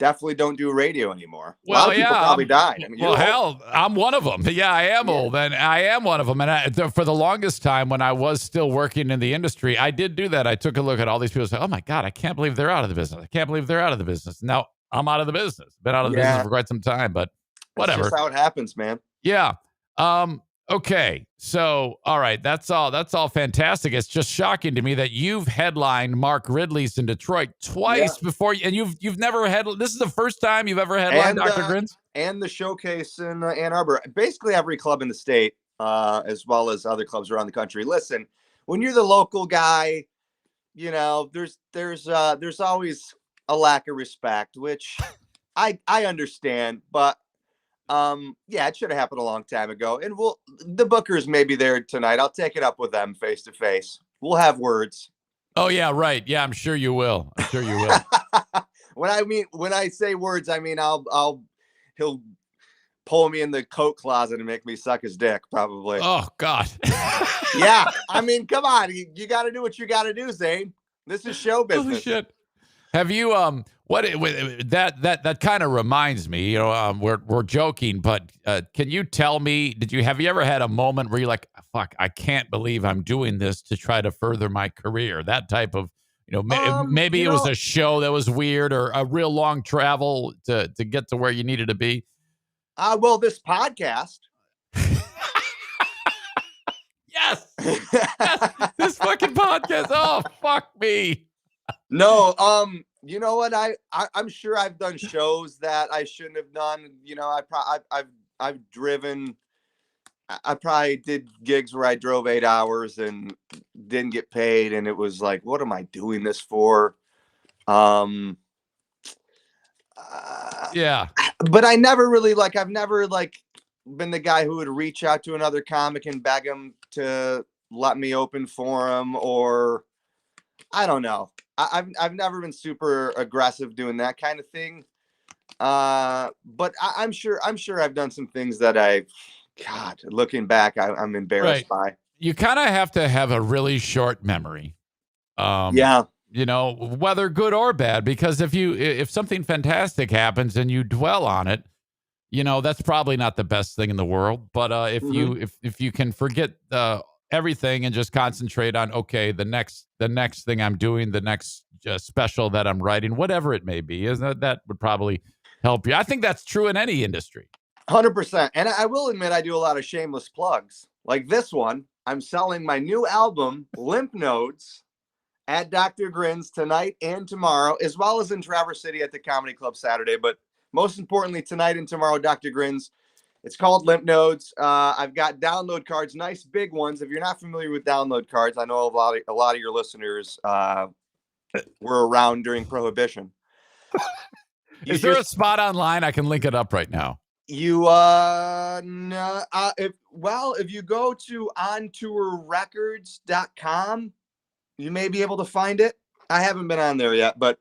definitely don't do radio anymore. A lot of people probably died. I mean, hell, I'm one of them. Yeah, I am old, and I am one of them. And for the longest time, when I was still working in the industry, I did do that. I took a look at all these people and said, oh my God, I can't believe they're out of the business. I can't believe they're out of the business. Now I'm out of the business. Been out of the business for quite some time, but whatever. That's just how it happens, man. Yeah. Okay. So, all right. That's all fantastic. It's just shocking to me that you've headlined Mark Ridley's in Detroit twice before, and you've never this is the first time you've ever headlined Dr. Grins? And the showcase in Ann Arbor. Basically every club in the state, as well as other clubs around the country. Listen, when you're the local guy, there's always a lack of respect, which I understand, but it should have happened a long time ago. And the bookers may be there tonight. I'll take it up with them face to face. We'll have words. Oh yeah, right. Yeah, I'm sure you will. When I say words, I mean he'll pull me in the coat closet and make me suck his dick, probably. Oh God. Yeah, I mean, come on, you got to do what you got to do, Zane. This is show business. Holy shit. Have you that kind of reminds me, we're joking, but can you tell me, have you ever had a moment where you're like, fuck, I can't believe I'm doing this to try to further my career? That type of Maybe it was a show that was weird or a real long travel to get to where you needed to be. Well, this podcast. Yes. This fucking podcast. Oh, fuck me. No, you know what? I'm sure I've done shows that I shouldn't have done. I've driven. I probably did gigs where I drove 8 hours and didn't get paid, and it was like, what am I doing this for? Yeah. But I never really I've never been the guy who would reach out to another comic and beg him to let me open for him, or I don't know. I've never been super aggressive doing that kind of thing. But I'm sure I've done some things that God, looking back, I'm embarrassed by. You kind of have to have a really short memory. Yeah. Whether good or bad, because if something fantastic happens and you dwell on it, that's probably not the best thing in the world. But if you can forget everything and just concentrate on, okay, the next thing I'm doing, the next special that I'm writing, whatever it may be, that would probably help you. I think that's true in any industry. 100%. And I will admit, I do a lot of shameless plugs. Like this one, I'm selling my new album, Lymph Nodes, at Dr. Grin's tonight and tomorrow, as well as in Traverse City at the Comedy Club Saturday. But most importantly, tonight and tomorrow, Dr. Grin's. It's called Lymph Nodes. I've got download cards, nice big ones. If you're not familiar with download cards, I know a lot of your listeners were around during Prohibition. Is there a spot online I can link it up right now? You no, if you go to ontourrecords.com, you may be able to find it. I haven't been on there yet, but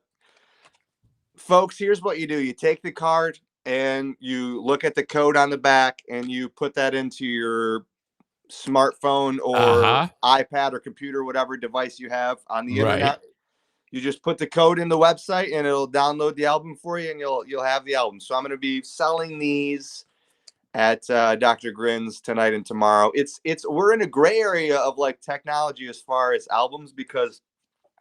folks, here's what you do. You take the card and you look at the code on the back and you put that into your smartphone or iPad or computer, whatever device you have on the internet. You just put the code in the website and it'll download the album for you and you'll have the album. So I'm going to be selling these at Dr. Grin's tonight and tomorrow. We're in a gray area of technology as far as albums because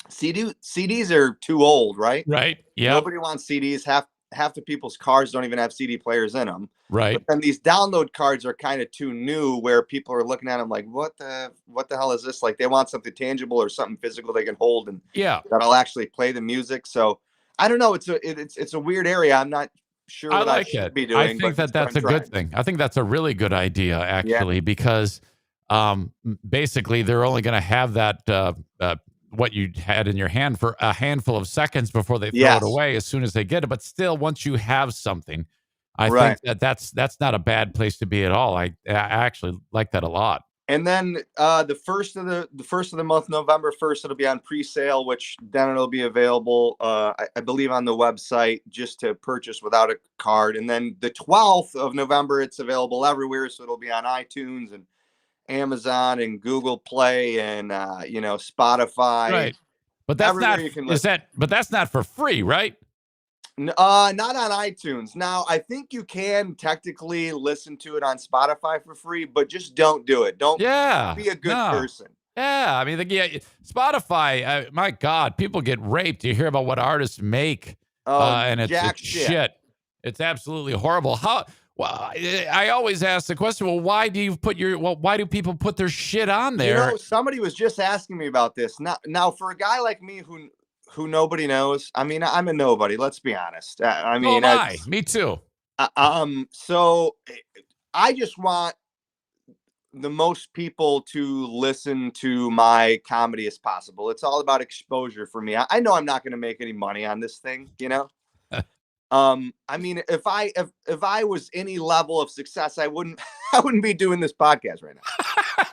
CDs are too old, right? Right. Yeah. Nobody wants CDs. Half the people's cars don't even have CD players in them. Right. But then these download cards are kind of too new where people are looking at them like, what the hell is this? Like they want something tangible or something physical they can hold and that'll actually play the music. So I don't know. It's a weird area. I'm not sure what I should be doing. I think that's a good thing. I think that's a really good idea actually, because basically they're only going to have that what you had in your hand for a handful of seconds before they throw it away as soon as they get it. But still, once you have something, I think that's not a bad place to be at all. I actually like that a lot. And then the first of the month, November 1st, it'll be on pre-sale, which then it'll be available, I believe, on the website just to purchase without a card. And then the 12th of November, it's available everywhere, so it'll be on iTunes and Amazon and Google Play and Spotify. Right, but that's but that's not for free, right? Not on iTunes. Now, I think you can technically listen to it on Spotify for free, but just don't do it. Don't be a good person. Yeah, I mean, Spotify. My God, people get raped. You hear about what artists make, and it's shit. It's absolutely horrible. Well, I always ask the question, well, why do people put their shit on there? Somebody was just asking me about this. Now for a guy like me who nobody knows, I mean, I'm a nobody, let's be honest. Me too. So I just want the most people to listen to my comedy as possible. It's all about exposure for me. I know I'm not going to make any money on this thing, I mean, if I was any level of success, I wouldn't be doing this podcast right now.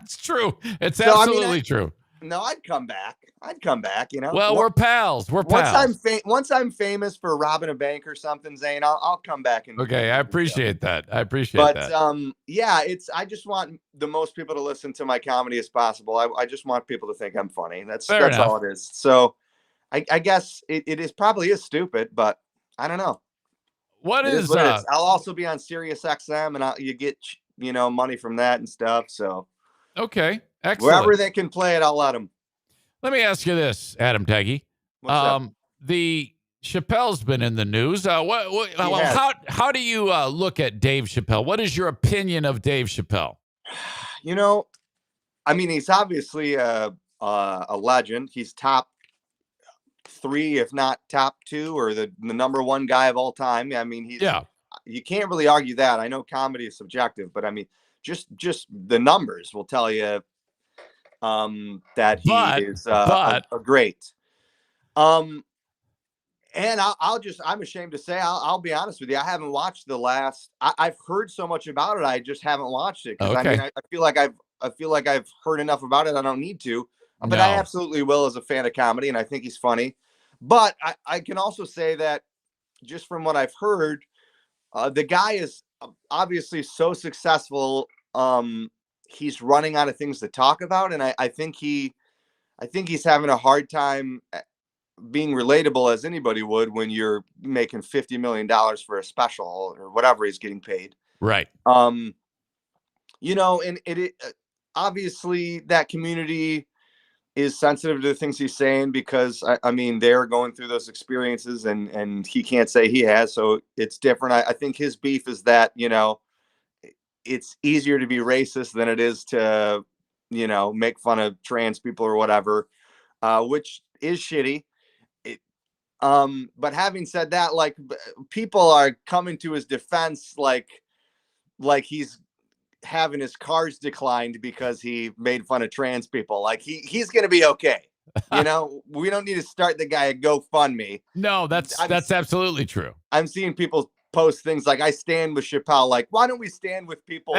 It's true. It's absolutely true. No, I'd come back. Well, we're pals. Once I'm famous for robbing a bank or something, Zane, I'll come back and. Okay, I appreciate that. I just want the most people to listen to my comedy as possible. I just want people to think I'm funny. That's all it is. So, I guess it probably is stupid, but I don't know. What is I'll also be on Sirius XM and you get money from that and stuff. So okay, excellent. Wherever they can play it, I'll let them. Let me ask you this, Adam Teggy. What's up? The Chappelle's been in the news. How do you look at Dave Chappelle? What is your opinion of Dave Chappelle? I mean, he's obviously a legend. He's top 3, if not top 2, or the number 1 guy of all time. I mean, you can't really argue that. I know comedy is subjective, but I mean, just the numbers will tell you that he is a great. And I'm ashamed to say, I'll be honest with you, I haven't watched the last. I've heard so much about it, I just haven't watched it because I mean, I feel like I've heard enough about it. I don't need to, but I absolutely will as a fan of comedy, and I think he's funny. But I can also say that just from what I've heard, the guy is obviously so successful. He's running out of things to talk about, and I think he's having a hard time being relatable as anybody would when you're making $50 million for a special or whatever he's getting paid. Right. And it obviously that community is sensitive to the things he's saying because I mean, they're going through those experiences and he can't say he has. So it's different. I think his beef is that, it's easier to be racist than it is to, make fun of trans people or whatever, which is shitty. But having said that, like, people are coming to his defense, like he's having his cars declined because he made fun of trans people. Like he's going to be okay. We don't need to start the guy a GoFundMe. No, that's absolutely true. I'm seeing people post things like, I stand with Chappelle. Like, why don't we stand with people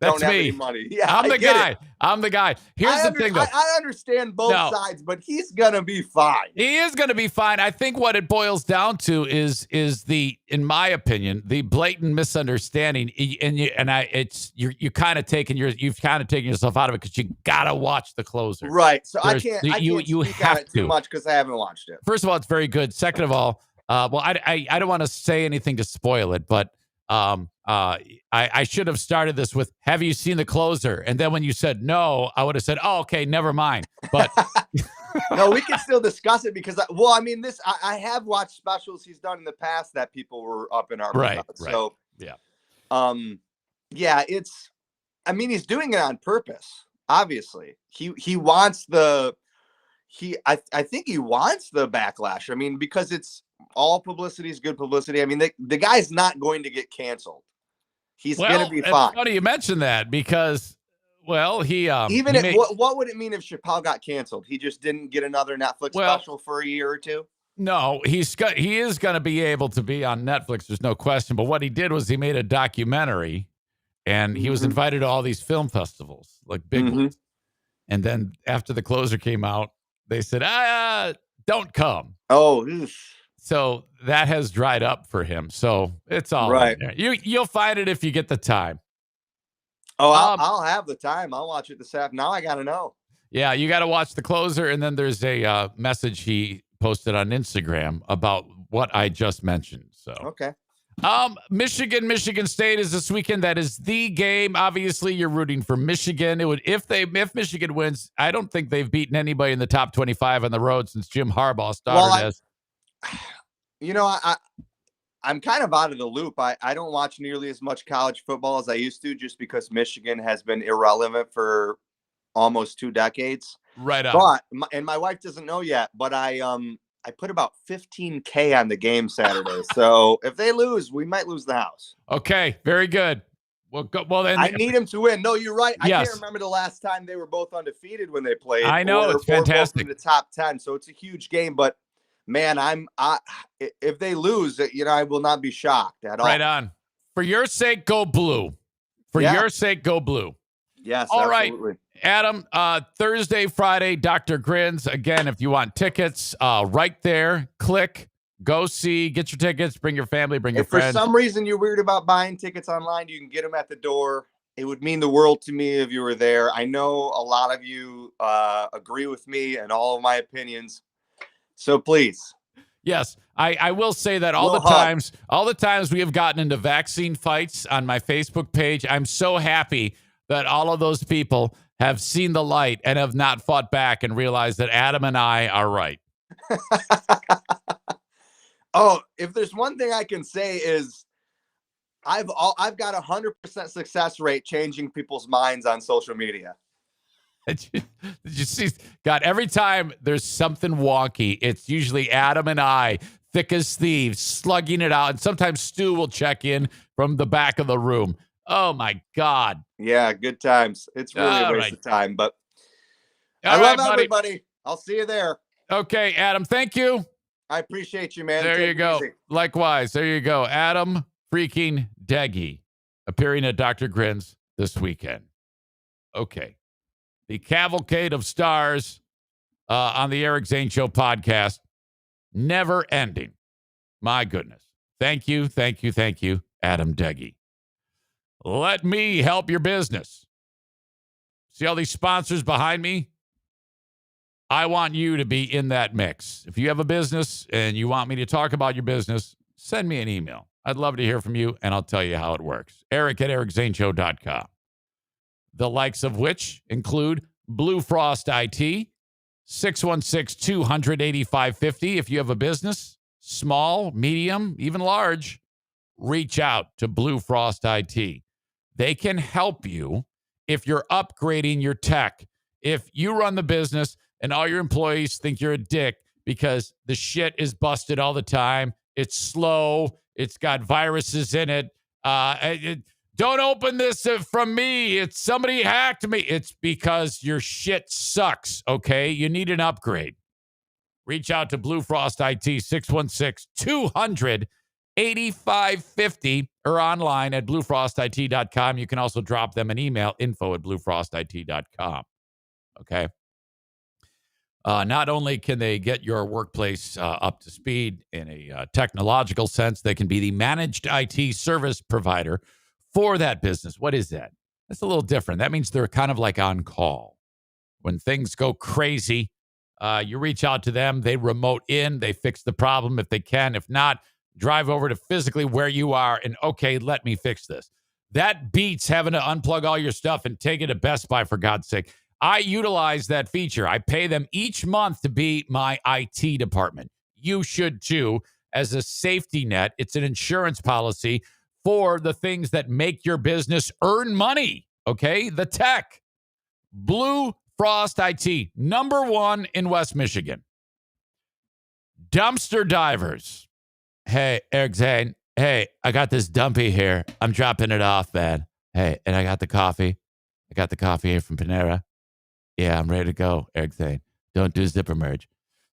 don't have any money? Yeah, I'm the guy. Here's the thing, though. I understand both sides, but he's going to be fine. He is going to be fine. I think what it boils down to is in my opinion, the blatant misunderstanding. You've kind of taken yourself out of it because you got to watch The Closer. Right. So I can't speak on it too much because I haven't watched it. First of all, it's very good. Second of all, I don't want to say anything to spoil it, but I should have started this with, have you seen The Closer? And then when you said no, I would have said, oh, okay, never mind. But no, we can still discuss it because, I have watched specials he's done in the past that people were up in arms about. So, yeah. He's doing it on purpose. Obviously, he wants I think he wants the backlash. I mean, because it's all publicity is good publicity. I mean, the guy's not going to get canceled. He's going to be fine. It's funny you mentioned that because, what would it mean if Chappelle got canceled? He just didn't get another Netflix special for a year or two? No, he is going to be able to be on Netflix. There's no question. But what he did was he made a documentary, and he was invited to all these film festivals, like big ones. And then after The Closer came out, they said, don't come. Oh, so that has dried up for him. So it's all right. You'll find it if you get the time. Oh, I'll have the time. I'll watch it this afternoon. Now I got to know. Yeah, you got to watch The Closer. And then there's a message he posted on Instagram about what I just mentioned. So okay. Michigan State is this weekend. That is the game. Obviously, you're rooting for Michigan. It would if Michigan wins. I don't think they've beaten anybody in the top 25 on the road since Jim Harbaugh started. I'm kind of out of the loop. I don't watch nearly as much college football as I used to, just because Michigan has been irrelevant for almost 2 decades. Right on. But my wife doesn't know yet, but I put about $15K on the game Saturday. So if they lose, we might lose the house. Okay, very good. Well, then I need them to win. No, you're right. I can't remember the last time they were both undefeated when they played. I know, it's fantastic. Both in the top 10, so it's a huge game. But man, if they lose, I will not be shocked at all. Right on. For your sake, go blue. Your sake, go blue. Yes, all absolutely. Right. Adam, Thursday, Friday, Dr. Grins. Again, if you want tickets, right there, click, go see, get your tickets, bring your family, bring your friends. If for some reason you're weird about buying tickets online, you can get them at the door. It would mean the world to me if you were there. I know a lot of you agree with me and all of my opinions. So please. Yes, I will say that all the times we have gotten into vaccine fights on my Facebook page, I'm so happy that all of those people have seen the light and have not fought back and realized that Adam and I are right. Oh, if there's one thing I can say is I've got 100% success rate changing people's minds on social media. Did you see? God, every time there's something wonky, it's usually Adam and I, thick as thieves, slugging it out. And sometimes Stu will check in from the back of the room. Oh, my God. Yeah, good times. It's really a waste of time, but I love everybody. I'll see you there. Okay, Adam, thank you. I appreciate you, man. There Take you go. Likewise, there you go. Adam freaking Deggy appearing at Dr. Grin's this weekend. Okay. The cavalcade of stars on the Eric Zane Show podcast. Never ending. My goodness. Thank you, Adam Deggy. Let me help your business. See all these sponsors behind me? I want you to be in that mix. If you have a business and you want me to talk about your business, send me an email. I'd love to hear from you, and I'll tell you how it works. Eric at ericzaneshow.com. The likes of which include Blue Frost IT, 616-200-8550. If you have a business, small, medium, even large, reach out to Blue Frost IT. They can help you if you're upgrading your tech. If you run the business and all your employees think you're a dick because the shit is busted all the time, it's slow, it's got viruses in it, don't open this from me. It's somebody hacked me. It's because your shit sucks, okay? You need an upgrade. Reach out to Blue Frost IT, 616-200-8550, or online at bluefrostit.com. You can also drop them an email, info@bluefrostit.com, okay? Not only can they get your workplace up to speed in a technological sense, they can be the managed IT service provider for that business. What is that? That's a little different. That means they're kind of like on call. When things go crazy, you reach out to them. They remote in. They fix the problem if they can. If not, drive over to physically where you are and, okay, let me fix this. That beats having to unplug all your stuff and take it to Best Buy, for God's sake. I utilize that feature. I pay them each month to be my IT department. You should too, as a safety net. It's an insurance policy for the things that make your business earn money, okay? The tech. Blue Frost IT, number one in West Michigan. Dumpster divers. Hey, Eric Zane. Hey, I got this dumpy here. I'm dropping it off, man. Hey, and I got the coffee. I got the coffee here from Panera. Yeah, I'm ready to go, Eric Zane. Don't do zipper merge.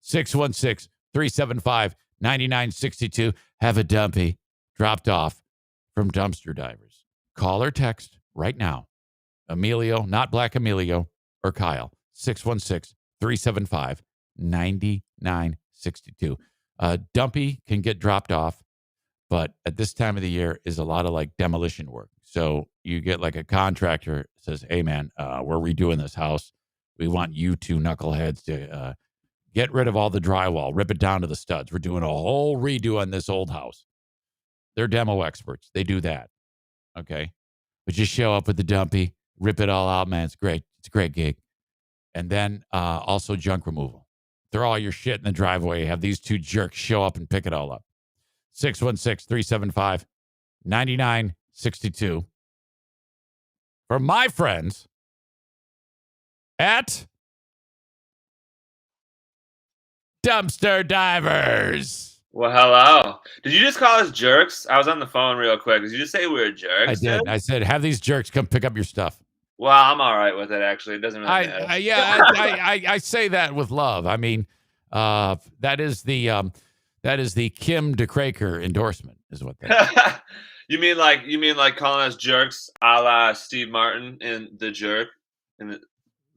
616-375-9962. Have a dumpy dropped off from dumpster divers. Call or text right now. Emilio, not Black Emilio, or Kyle. 616-375-9962. Dumpy can get dropped off, but at this time of the year is a lot of like demolition work. So you get like a contractor says, hey man, we're redoing this house. We want you two knuckleheads to get rid of all the drywall, rip it down to the studs. We're doing a whole redo on this old house. They're demo experts. They do that. Okay. But just show up with the dumpy, rip it all out, man. It's great. It's a great gig. And then also junk removal. Throw all your shit in the driveway. Have these two jerks show up and pick it all up. 616-375-9962. For my friends at Dumpster Divers. Well, hello. Did you just call us jerks? I was on the phone real quick. Did you just say we were jerks? I did. Dude? I said, have these jerks come pick up your stuff. Well, I'm all right with it, actually. It doesn't really matter. I say that with love. I mean, that is the Kim DeCraker endorsement, is what that is. You mean like calling us jerks, a la Steve Martin in The Jerk?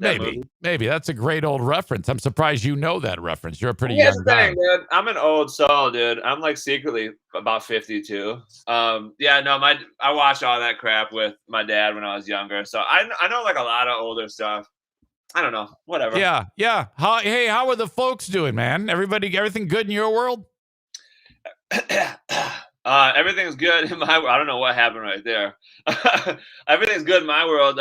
Maybe that's a great old reference. I'm surprised you know that reference. You're a pretty young guy. Dude, I'm an old soul, dude. I'm like secretly about 52. I watched all that crap with my dad when I was younger, so I know like a lot of older stuff. I don't know, whatever. Yeah. How are the folks doing, man? Everything good in your world? Everything's good in my. I don't know what happened right there. Everything's good in my world.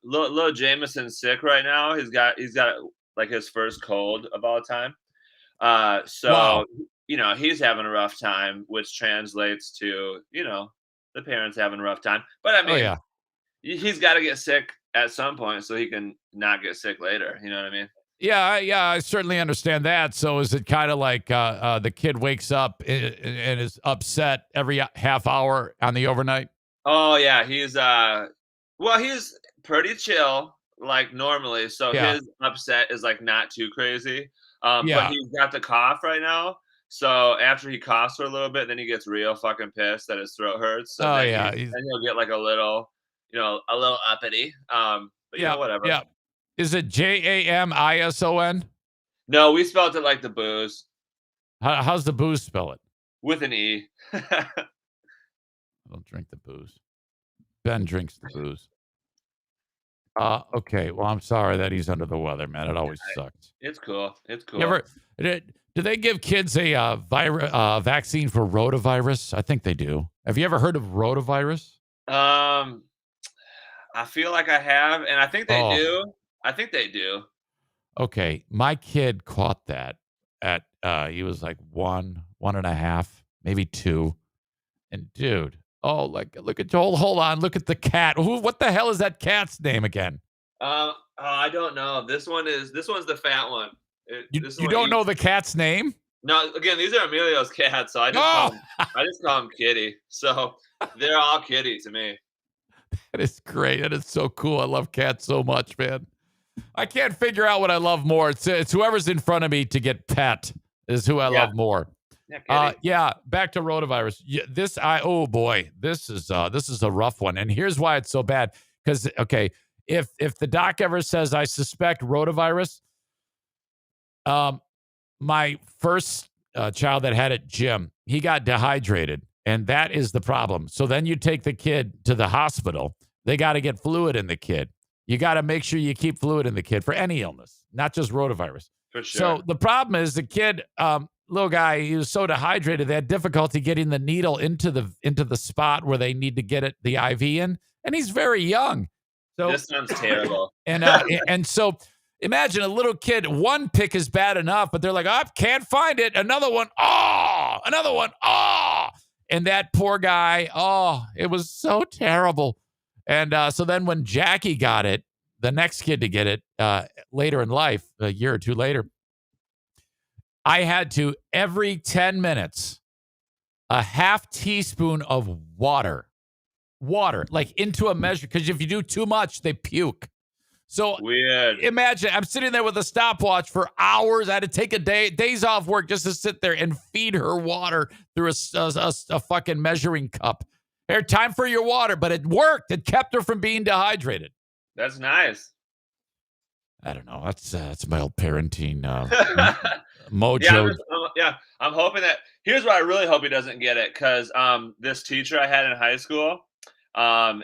Little Jameson's sick right now. He's got like his first cold of all time. So Wow. he's having a rough time, which translates to the parents having a rough time. But I Oh mean, yeah. he's got to get sick at some point so he can not get sick later. You know what I mean? Yeah, I certainly understand that. So is it kind of like the kid wakes up and is upset every half hour on the overnight? Oh yeah, he's pretty chill like normally. So Yeah, his upset is like not too crazy. But yeah. he's got the cough right now. So after he coughs for a little bit, then he gets real fucking pissed that his throat hurts. So Oh then yeah, he'll get like a little uppity. But yeah, whatever. yeah. Is it Jamison? No, we spelled it like the booze How's the booze spell it? with an E. I don't drink the booze. Ben drinks the booze. Okay. Well, I'm sorry that he's under the weather, man. It always sucks. It's cool. It's You cool. ever do they give kids a vaccine for rotavirus? I think they do. Have you ever heard of rotavirus? Um, I feel like I have, and I think they Oh, do. I think they do. okay. My kid caught that at he was like 1.5, maybe 2. And dude, oh, like look at hold on, look at the cat. What the hell is that cat's name again? I don't know. This one's the fat one. This You one don't know eats. the cat's name? No, again, these are Emilio's cats, so Oh, I just call him Kitty. So they're all Kitty to me. that is great. That is so cool. I love cats so much, man. I can't figure out what I love more. It's whoever's in front of me to get pet is who I Yeah, love more. yeah, Kitty. Yeah, back to rotavirus. Oh boy, this is a rough one. And here's why it's so bad. Because okay, if the doc ever says I suspect rotavirus, my first child that had it, Jim, he got dehydrated, and that is the problem. So then you take the kid to the hospital. They got to get fluid in the kid. You got to make sure you keep fluid in the kid for any illness, not just rotavirus. For sure. So the problem is the kid, little guy, he was so dehydrated they had difficulty getting the needle into the spot where they need to get it the IV in, and he's very young. So This sounds terrible. and so imagine a little kid. One pick is bad enough, but they're like, I can't find it. Another one, another one, and that poor guy, it was so terrible. And so then when Jackie got it, the next kid to get it later in life, a year or two later, I had to, every 10 minutes, a half teaspoon of water, like into a measure, because if you do too much, they puke. So Weird. imagine I'm sitting there with a stopwatch for hours. I had to take days off work just to sit there and feed her water through a fucking measuring cup. Here, time for your water, but it worked. It kept her from being dehydrated. That's nice. I don't know. That's my old parenting mojo. I'm hoping that. Here's what I really hope he doesn't get it, because this teacher I had in high school,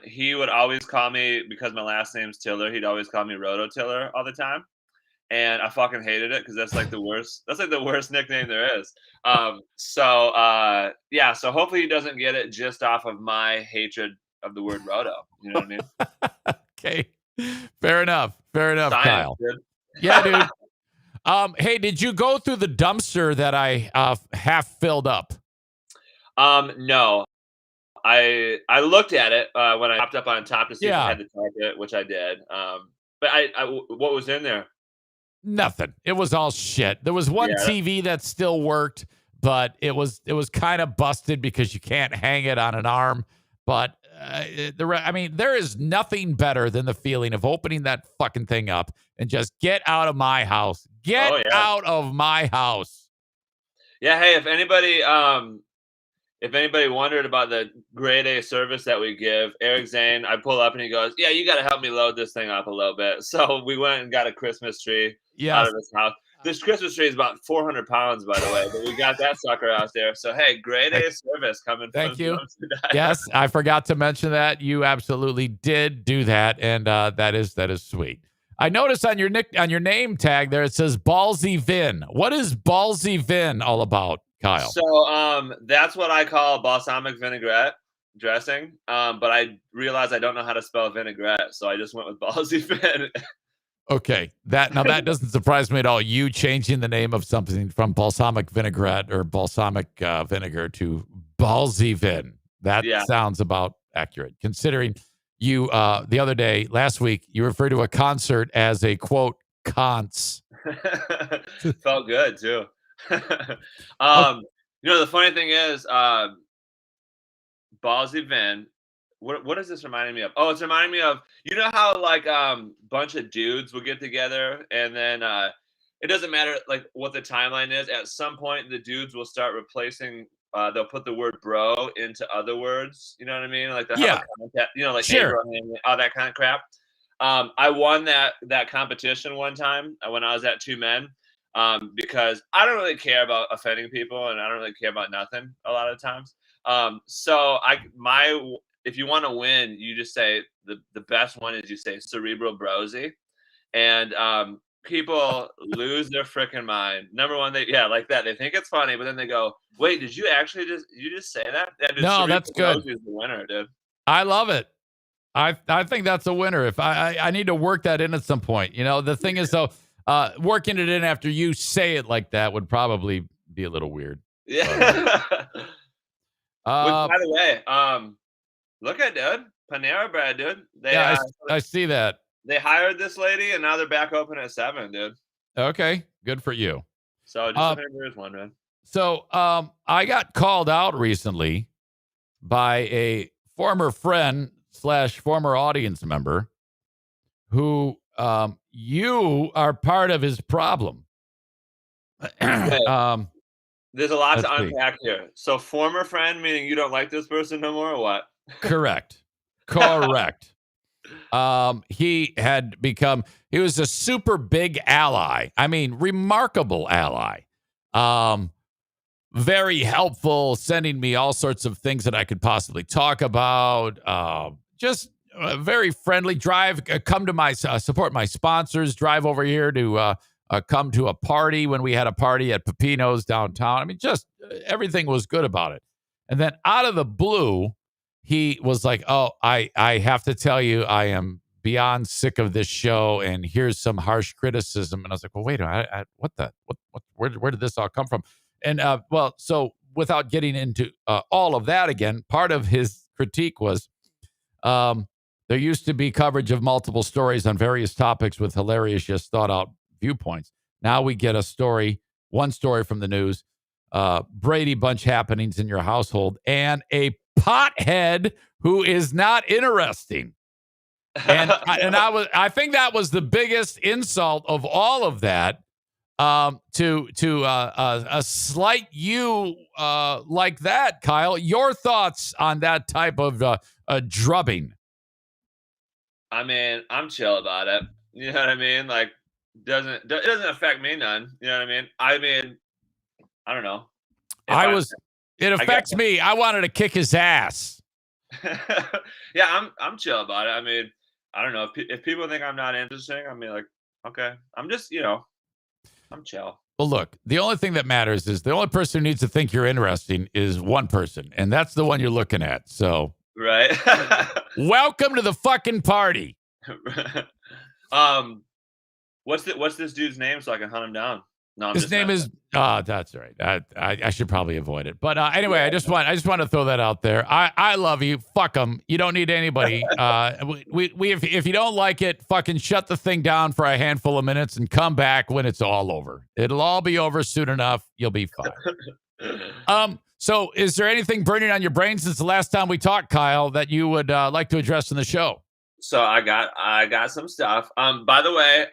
he would always call me, because my last name's Tiller. He'd always call me Rototiller all the time, and I fucking hated it because that's like the worst. That's like the worst nickname there is. So hopefully he doesn't get it just off of my hatred of the word roto. You know what I mean? Okay, fair enough. Science, Kyle. Dude. Yeah, dude. Hey, did you go through the dumpster that I half filled up? No. I looked at it when I popped up on top to see if I had to type it, which I did. But what was in there? Nothing. It was all shit. There was one TV that still worked, but it was kind of busted because you can't hang it on an arm. But there is nothing better than the feeling of opening that fucking thing up and just get out of my house. Get out of my house. Yeah. Hey, if anybody wondered about the grade A service that we give, Eric Zane, I pull up and he goes, "Yeah, you got to help me load this thing up a little bit." So we went and got a Christmas tree out of his house. This Christmas tree is about 400 pounds, by the way, but we got that sucker out there. So, hey, grade A service coming. Thank you. Yes, I forgot to mention that. You absolutely did do that, and that is sweet. I noticed on your name tag there it says Ballsy Vin. What is Ballsy Vin all about, Kyle? So that's what I call balsamic vinaigrette dressing. But I realized I don't know how to spell vinaigrette, so I just went with Ballsy Vin. Okay, that doesn't surprise me at all. You changing the name of something from balsamic vinaigrette or balsamic vinegar to Balsivin. That Yeah. sounds about accurate, considering you the other day, last week, you referred to a concert as a quote cons. Felt good too. Oh, The funny thing is, Ballsy Vin. What is this reminding me of? Oh, it's reminding me of how like bunch of dudes will get together and then it doesn't matter like what the timeline is. At some point, the dudes will start replacing. They'll put the word "bro" into other words. You know what I mean? Like they'll have yeah, a contact. Like sure. Abraham, all that kind of crap. I won that competition one time when I was at Two Men because I don't really care about offending people and I don't really care about nothing a lot of times. So if you want to win, you just say the best one is you say cerebral brosy, and people lose their freaking mind. Number one, like that. They think it's funny, but then they go, "Wait, did you actually just say that?" Yeah, dude, No, cerebral that's good. brosy is the winner, dude. I love it. I think that's a winner. If I need to work that in at some point. The thing is though, working it in after you say it like that would probably be a little weird. Yeah. Which, Uh, by the way, look at dude, Panera Bread, dude. I see that. They hired this lady, and now they're back open at 7, dude. Okay, good for you. So just here's one, man. So I got called out recently by a former friend / former audience member who you are part of his problem. There's a lot let's to see. unpack here. So former friend, meaning you don't like this person no more, or what? Correct. He was a super big ally. I mean, remarkable ally. Very helpful, sending me all sorts of things that I could possibly talk about. Just very friendly. Come to support my sponsors. Drive over here to come to a party when we had a party at Pepino's downtown. I mean, just everything was good about it. And then out of the blue, he was like, "Oh, I have to tell you, I am beyond sick of this show, and here's some harsh criticism." And I was like, "Well, wait a minute, where did this all come from?" And so without getting into all of that again, part of his critique was there used to be coverage of multiple stories on various topics with hilarious, just thought out viewpoints. Now we get one story from the news, Brady Bunch happenings in your household, and a pothead who is not interesting. And I think that was the biggest insult of all of that. To a slight you like that, Kyle. Your thoughts on that type of drubbing? I mean, I'm chill about it. You know what I mean? Like, it doesn't affect me none. You know what I mean? I mean, I don't know. It affects me. I wanted to kick his ass. Yeah, I'm chill about it. I mean, I don't know if people think I'm not interesting. I mean, like, okay, I'm just I'm chill. Well, look, the only thing that matters is the only person who needs to think you're interesting is one person, and that's the one you're looking at. So, right. Welcome to the fucking party. What's this dude's name so I can hunt him down? No, his name is. That's right. I should probably avoid it. But anyway, yeah. I just want to throw that out there. I love you. Fuck them. You don't need anybody. If you don't like it, fucking shut the thing down for a handful of minutes and come back when it's all over. It'll all be over soon enough. You'll be fine. So is there anything burning on your brain since the last time we talked, Kyle, that you would like to address in the show? So I got some stuff. By the way,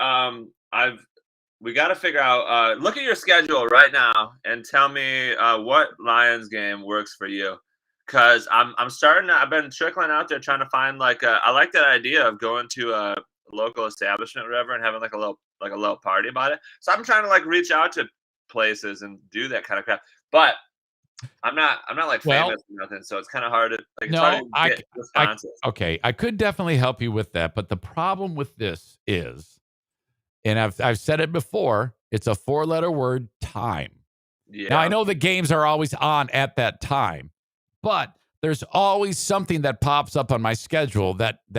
we got to figure out, look at your schedule right now and tell me what Lions game works for you. Cause I've been trickling out there trying to find I like that idea of going to a local establishment or whatever and having like a little party about it. So I'm trying to reach out to places and do that kind of crap. But I'm not famous or nothing. So it's kind of hard to get responses. Okay. I could definitely help you with that. But the problem with this is, and I've said it before, it's a 4-letter word, time. Yeah. Now, I know the games are always on at that time, but there's always something that pops up on my schedule that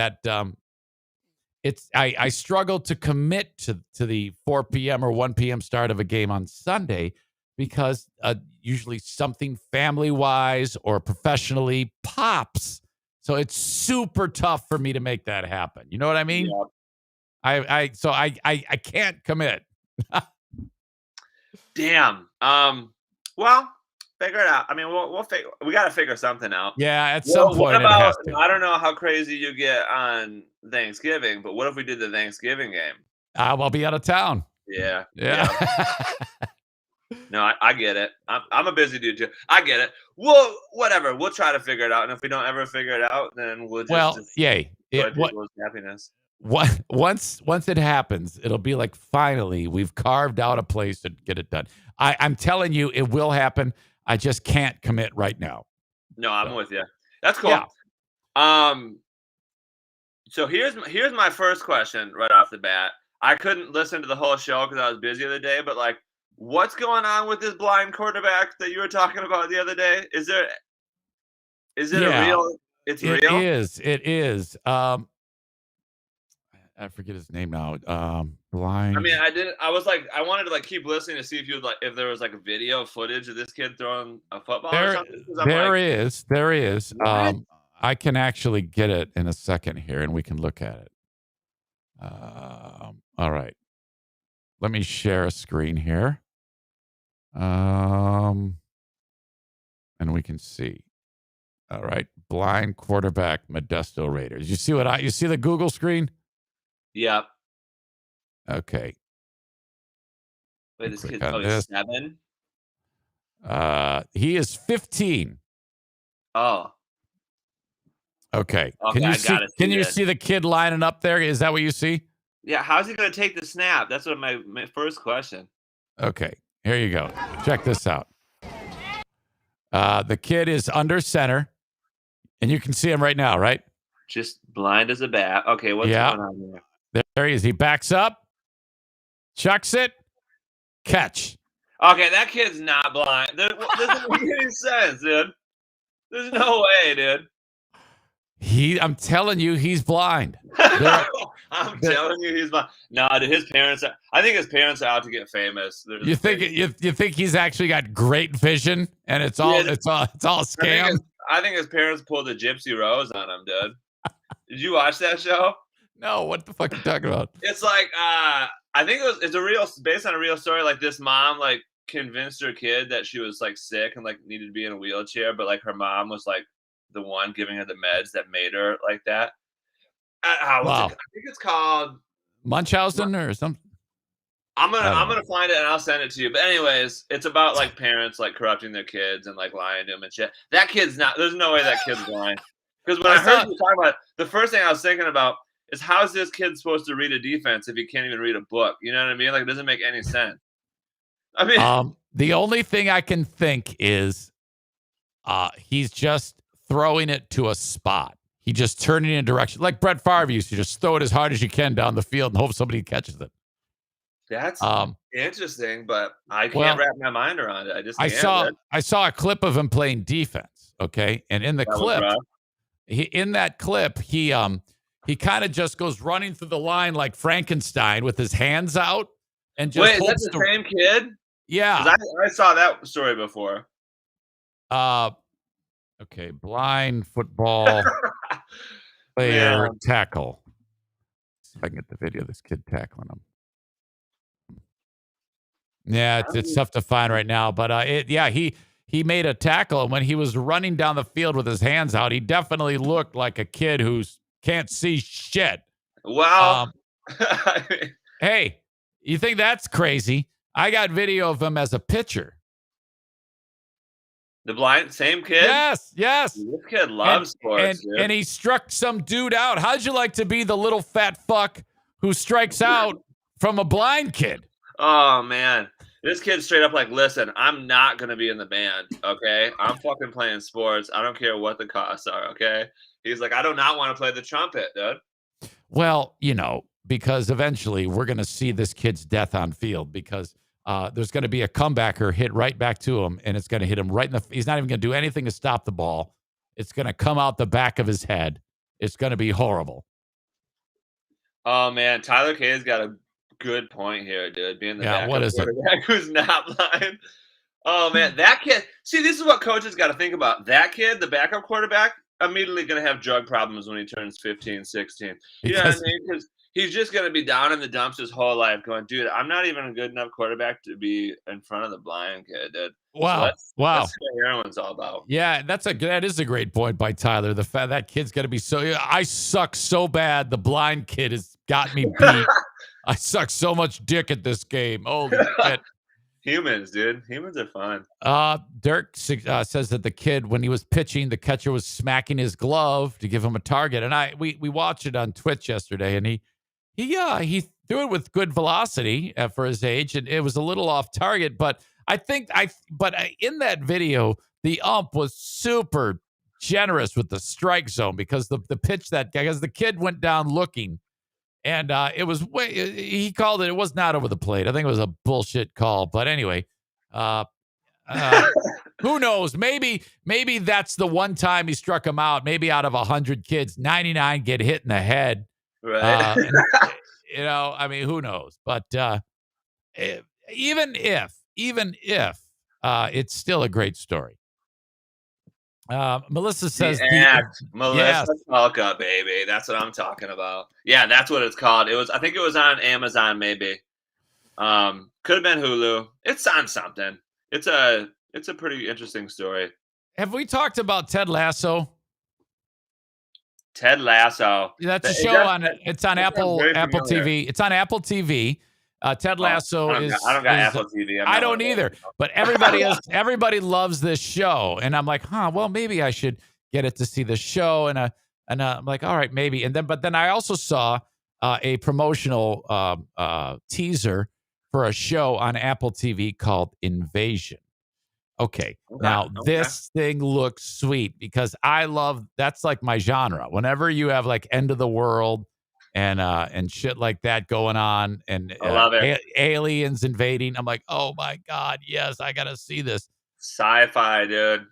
I struggle to commit to the 4 p.m. or 1 p.m. start of a game on Sunday because usually something family-wise or professionally pops. So it's super tough for me to make that happen. You know what I mean? Yeah. I can't commit. Damn. Well, figure it out. I mean, we got to figure something out. Yeah, at some point what it about, has to. I don't know how crazy you get on Thanksgiving, but what if we did the Thanksgiving game? I'll be out of town. Yeah. Yeah. No, I get it. I'm a busy dude too. I get it. Well, whatever. We'll try to figure it out. And if we don't ever figure it out, then we'll just yay. enjoy people's happiness. Once it happens, it'll be like, finally, we've carved out a place to get it done. I'm telling you, it will happen. I just can't commit right now. No, I'm with you. That's cool. Yeah. So here's my first question right off the bat. I couldn't listen to the whole show because I was busy the other day, but like, what's going on with this blind quarterback that you were talking about the other day? Is it a real? It's real. It is. I forget his name now. Blind. I mean, I was like, I wanted to like keep listening to see if there was like a video footage of this kid throwing a football or something. There is. I can actually get it in a second here, and we can look at it. All right. Let me share a screen here. And we can see. All right. Blind quarterback, Modesto Raiders. You see the Google screen? Yep. Okay. Wait, this kid's probably 7? He is 15. Oh. Okay. Okay, Can you see the kid lining up there? Is that what you see? Yeah, how's he going to take the snap? That's what my first question. Okay. Here you go. Check this out. The kid is under center, and you can see him right now, right? Just blind as a bat. Okay, what's going on here? There he is. He backs up, chucks it, catch. Okay, that kid's not blind. This doesn't make any sense, dude. There's no way, dude. I'm telling you, he's blind. I'm telling you, he's blind. No, dude, I think his parents are out to get famous. You think he's actually got great vision, and it's all a scam? I think his parents pulled a Gypsy Rose on him, dude. Did you watch that show? No, what the fuck are you talking about? It's like I think it's based on a real story. Like this mom like convinced her kid that she was like sick and like needed to be in a wheelchair, but like her mom was like the one giving her the meds that made her like that. I think it's called Munchausen or something. I'm gonna find it and I'll send it to you. But anyways, it's about like parents like corrupting their kids and like lying to them and shit. That kid's not. There's no way that kid's lying. Because when I heard you talk about it, the first thing I was thinking about is how is this kid supposed to read a defense if he can't even read a book? You know what I mean? Like it doesn't make any sense. I mean, the only thing I can think is he's just throwing it to a spot. He just turned it in a direction like Brett Favre used to just throw it as hard as you can down the field and hope somebody catches it. That's interesting, but I can't wrap my mind around it. I saw a clip of him playing defense. Okay, and in that clip, he kind of just goes running through the line like Frankenstein with his hands out and just. Wait, that's the same kid? Yeah, I saw that story before. Okay, blind football player tackle. Let's see if I can get the video of this kid tackling him. Yeah, it's tough to find right now, but he made a tackle, and when he was running down the field with his hands out, he definitely looked like a kid who can't see shit. Wow. Hey, you think that's crazy? I got video of him as a pitcher. The same kid? Yes. This kid loves sports, dude. And he struck some dude out. How'd you like to be the little fat fuck who strikes out from a blind kid? Oh, man. This kid's straight up like, listen, I'm not going to be in the band, okay? I'm fucking playing sports. I don't care what the costs are, okay? He's like, I do not want to play the trumpet, dude. Well, because eventually we're going to see this kid's death on field because there's going to be a comebacker hit right back to him, and it's going to hit him right in the – he's not even going to do anything to stop the ball. It's going to come out the back of his head. It's going to be horrible. Oh man, Tyler K's got a good point here, dude. Being the Yeah, what backup is it? quarterback who's not blind. Oh man, that kid. See, this is what coaches got to think about. That kid, the backup quarterback, immediately going to have drug problems when he turns 15, 16. You know what I Because mean? Because he's just going to be down in the dumps his whole life going, dude, I'm not even a good enough quarterback to be in front of the blind kid, dude. So wow. that's what heroin's all about. Yeah, that is a great point by Tyler. The fact that kid's got to be I suck so bad. The blind kid has got me beat. I suck so much dick at this game. Holy shit. Humans, dude. Humans are fun. Dirk says that the kid, when he was pitching, the catcher was smacking his glove to give him a target. And we watched it on Twitch yesterday, and he threw it with good velocity for his age, and it was a little off target. But in that video, the ump was super generous with the strike zone because the pitch because the kid went down looking. And it was he called it. It was not over the plate. I think it was a bullshit call. But anyway, who knows? Maybe that's the one time he struck him out. Maybe out of 100 kids, 99 get hit in the head. Right. I mean, who knows? But even if it's still a great story. Melissa says Melissa Talka, baby. That's what I'm talking about. Yeah, that's what it's called. I think it was on Amazon, maybe. Could have been Hulu. It's on something. It's a pretty interesting story. Have we talked about Ted Lasso? Ted Lasso. That's a show it's on Apple TV. It's on Apple TV. Ted Lasso I don't got Apple TV. I don't either. But everybody loves this show, and I'm like, well, maybe I should get it to see the show. And I'm like, all right, maybe. But then I also saw a promotional teaser for a show on Apple TV called Invasion. Okay. Now this thing looks sweet because that's like my genre. Whenever you have like end of the world and shit like that going on, and I love it. Aliens invading, I'm like, oh my God, yes, I gotta see this. Sci-fi, dude.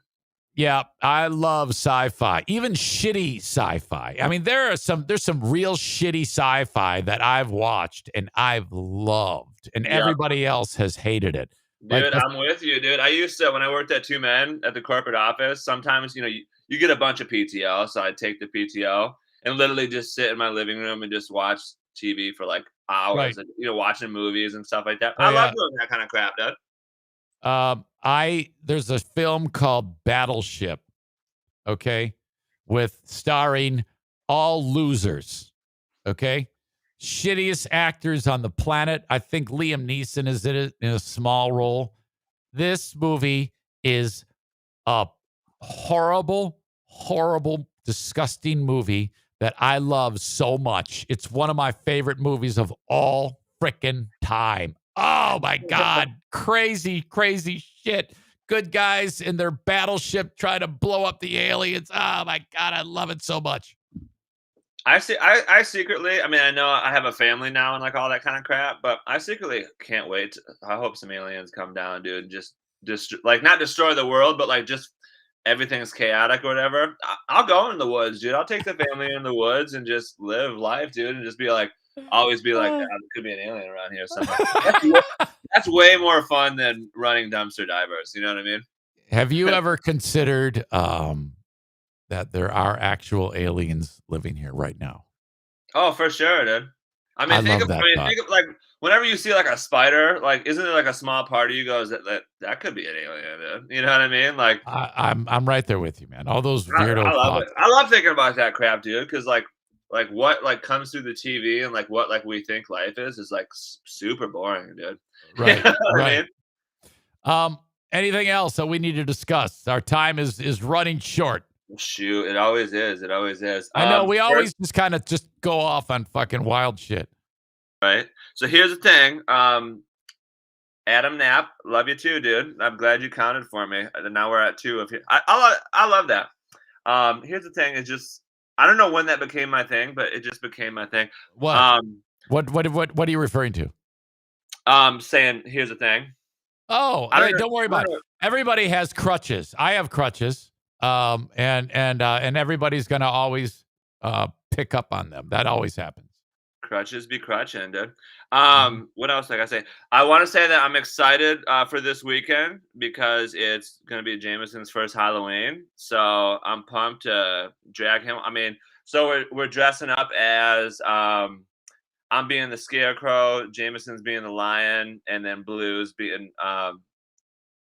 Yeah, I love sci-fi, even shitty sci-fi. I mean, there's some real shitty sci-fi that I've watched and I've loved, and everybody else has hated it. Dude, I'm with you, dude. I used to, when I worked at Two Men at the corporate office, sometimes, you get a bunch of PTO. So I'd take the PTO and literally just sit in my living room and just watch TV for like hours, and, watching movies and stuff like that. I love doing that kind of crap, dude. There's a film called Battleship, okay, starring all losers, okay? Shittiest actors on the planet. I think Liam Neeson is in it in a small role. This movie is a horrible, disgusting movie that I love so much. It's one of my favorite movies of all frickin' time. Oh my God. Crazy shit. Good guys in their battleship trying to blow up the aliens. Oh my God. I love it so much. I secretly, I mean, I know I have a family now and like all that kind of crap, but I secretly can't wait. I hope some aliens come down, dude, and just like not destroy the world, but like just everything's chaotic or whatever. I'll go in the woods, dude. I'll take the family in the woods and just live life, dude, and just be like, always be like, there could be an alien around here somewhere. That's way more fun than running dumpster divers. You know what I mean? Have you ever considered that there are actual aliens living here right now? Oh, for sure, dude. I mean, think of like whenever you see like a spider, like isn't it like a small part of you goes that could be an alien, dude? You know what I mean? Like I'm right there with you, man. All those weirdo thoughts. I love thinking about that crap, dude, because like what like comes through the TV and like what like we think life is like super boring, dude. Right. You know what right. I mean? Anything else that we need to discuss? Our time is running short. Shoot, it always is. It always is. I know we always just kind of just go off on fucking wild shit. Right. So here's the thing. Adam Knapp, love you too, dude. I'm glad you counted for me. And now we're at 2 of you. I love that. Here's the thing. It's just I don't know when that became my thing, but it just became my thing. What? What are you referring to? Saying here's the thing. Oh, don't worry about it. Everybody has crutches. I have crutches. And everybody's gonna always pick up on them. That always happens. Crutches be crutching, dude. What else I gotta say? I want to say that I'm excited for this weekend because it's gonna be Jameson's first Halloween. So I'm pumped to drag him. I mean, so we're dressing up as I'm being the Scarecrow, Jameson's being the Lion, and then Blue's being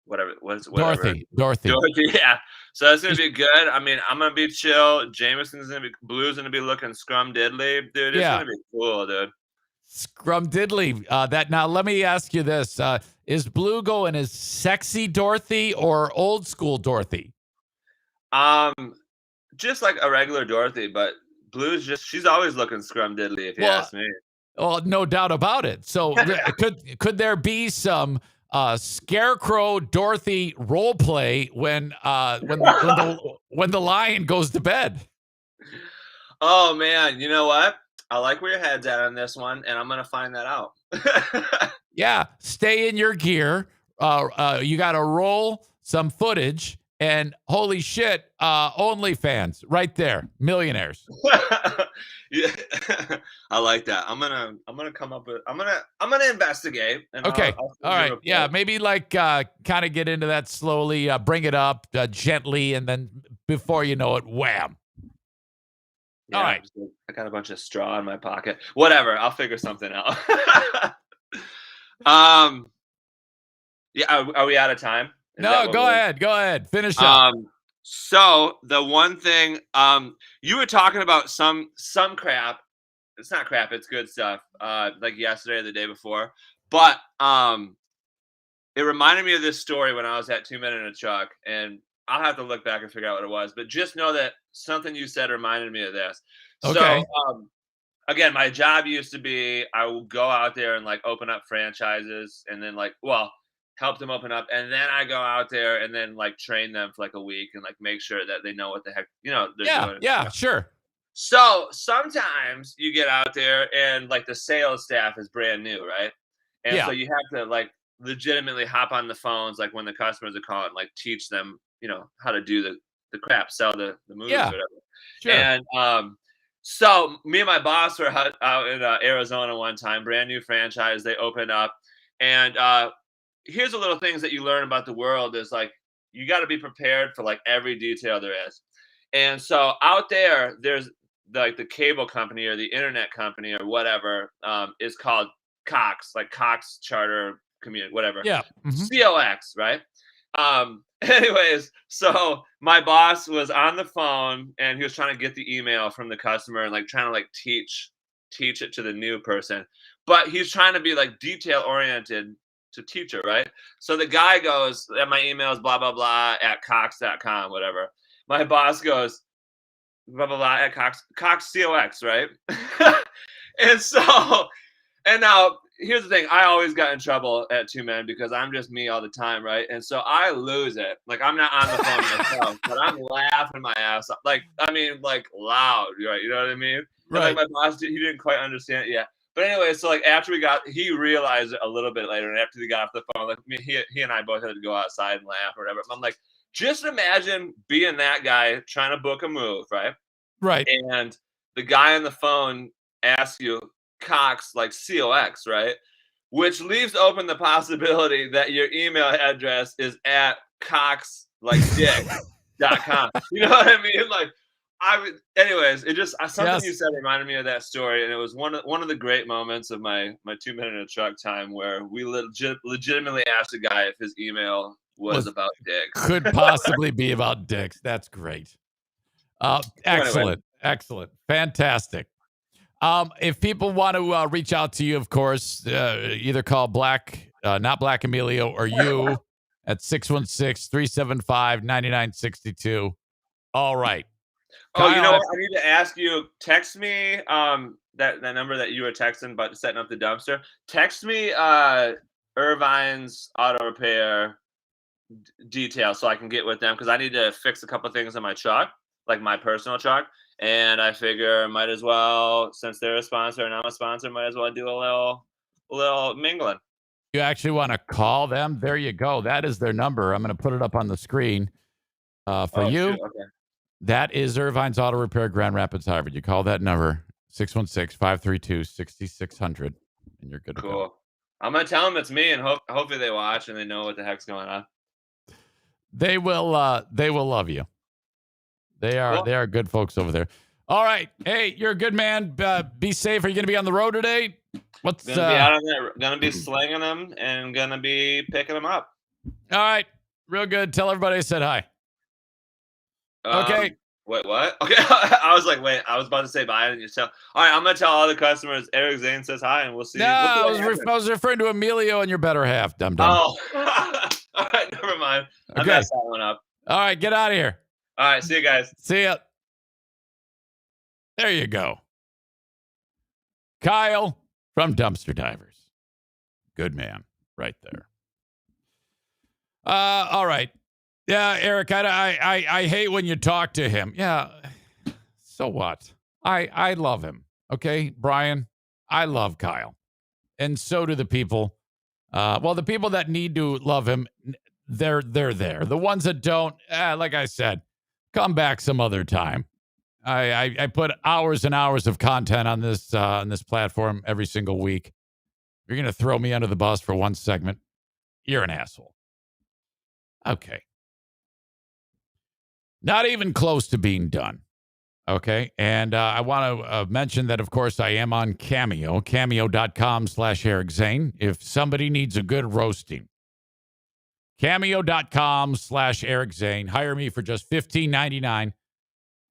whatever. Dorothy. Yeah. So that's gonna be good. I mean, I'm gonna be chill. Jameson's gonna be Blue's gonna be looking scrum diddly, dude. It's gonna be cool, dude. Scrum diddly. That now let me ask you this: is Blue going as sexy Dorothy or old school Dorothy? Just like a regular Dorothy, but Blue's she's always looking scrum diddly, if you ask me. Oh, no doubt about it. So could there be some Scarecrow Dorothy role play when the Lion goes to bed? Oh man, you know what? I like where your head's at on this one, and I'm gonna find that out. Yeah, stay in your gear. You got to roll some footage, and holy shit, OnlyFans right there, millionaires. Yeah, I like that. I'm gonna come up with. I'm gonna investigate. And okay. All right. Yeah. Maybe like kind of get into that slowly. Bring it up gently, and then before you know it, wham. Yeah, all right. I got a bunch of straw in my pocket. Whatever. I'll figure something out. Yeah. Are we out of time? No. Go ahead. Finish up. So the one thing, you were talking about some crap. It's not crap. It's good stuff. Like yesterday or the day before. But it reminded me of this story when I was at 2 Men in a Truck, and I'll have to look back and figure out what it was. But just know that something you said reminded me of this. Okay. So again, my job used to be I would go out there and like open up franchises, and then help them open up, and then I go out there and then like train them for like a week and like make sure that they know what the heck they're doing. Yeah, sure. So sometimes you get out there and like the sales staff is brand new, right? And so you have to like legitimately hop on the phones like when the customers are calling, like teach them, how to do the crap, sell the movies or whatever. Sure. And so me and my boss were out in Arizona one time, brand new franchise. They opened up, and here's the little things that you learn about the world is like you got to be prepared for like every detail there is. And so out there's like the cable company or the internet company or whatever is called Cox, like Cox Charter Community, whatever. Yeah. Mm-hmm. COX, right? Anyways, so my boss was on the phone and he was trying to get the email from the customer and like trying to like teach it to the new person, but he's trying to be like detail oriented to teacher, right? So the guy goes, my email is blah, blah, blah at cox.com, whatever. My boss goes, blah, blah, blah at Cox COX, right? And now here's the thing. I always got in trouble at 2 Men because I'm just me all the time, right? And so I lose it. Like I'm not on the phone myself, but I'm laughing my ass off. Like loud, right? You know what I mean? Right. And, like my boss, he didn't quite understand it yet. But anyway, so like after he realized it a little bit later, and after we got off the phone, like he and I both had to go outside and laugh or whatever. I'm like, just imagine being that guy trying to book a move, right? Right. And the guy on the phone asks you Cox, like COX, right? Which leaves open the possibility that your email address is at Cox like dick.com. You know what I mean? Like anyways, it just something you said reminded me of that story, and it was one of the great moments of my 2 Men in a Truck time where we legitimately asked a guy if his email was about dicks. Could possibly be about dicks. That's great. Excellent. Fantastic. If people want to reach out to you, of course, either call not Black Emilio or you at 616-375-9962. All right. Oh, you know what? I need to ask you. Text me that number that you were texting about setting up the dumpster. Text me Irvine's auto repair details so I can get with them because I need to fix a couple things on my truck, like my personal truck. And I figure might as well, since they're a sponsor and I'm a sponsor, might as well do a little mingling. You actually want to call them? There you go. That is their number. I'm going to put it up on the screen for you. Okay. That is Irvine's Auto Repair, Grand Rapids, Harvard. You call that number, 616-532-6600, and you're good to go. Cool. I'm gonna tell them it's me, and hopefully they watch and they know what the heck's going on. They will love you. They are good folks over there. All right. Hey, you're a good man. Be safe. Are you going to be on the road today? What's Gonna be out on there, gonna be slinging them and gonna be picking them up. All right. Real good. Tell everybody I said hi. Okay. Wait, what? Okay. I was like, wait, I was about to say bye, and you tell. All right, I'm gonna tell all the customers Eric Zane says hi, and we'll see. No, I was referring to Emilio and your better half, dum dum. Oh, all right, never mind. I messed that one up. All right, get out of here. All right, see you guys. See ya. There you go. Kyle from Dumpster Divers. Good man right there. All right. Yeah, Eric, I hate when you talk to him. Yeah, so what? I love him. Okay, Brian, I love Kyle. And so do the people. Well, the people that need to love him, they're there. The ones that don't, like I said, come back some other time. I put hours and hours of content on this platform every single week. You're going to throw me under the bus for one segment. You're an asshole. Okay. Not even close to being done. Okay. And I want to mention that, of course, I am on Cameo, cameo.com/Eric Zane. If somebody needs a good roasting, cameo.com/Eric Zane. Hire me for just $15.99.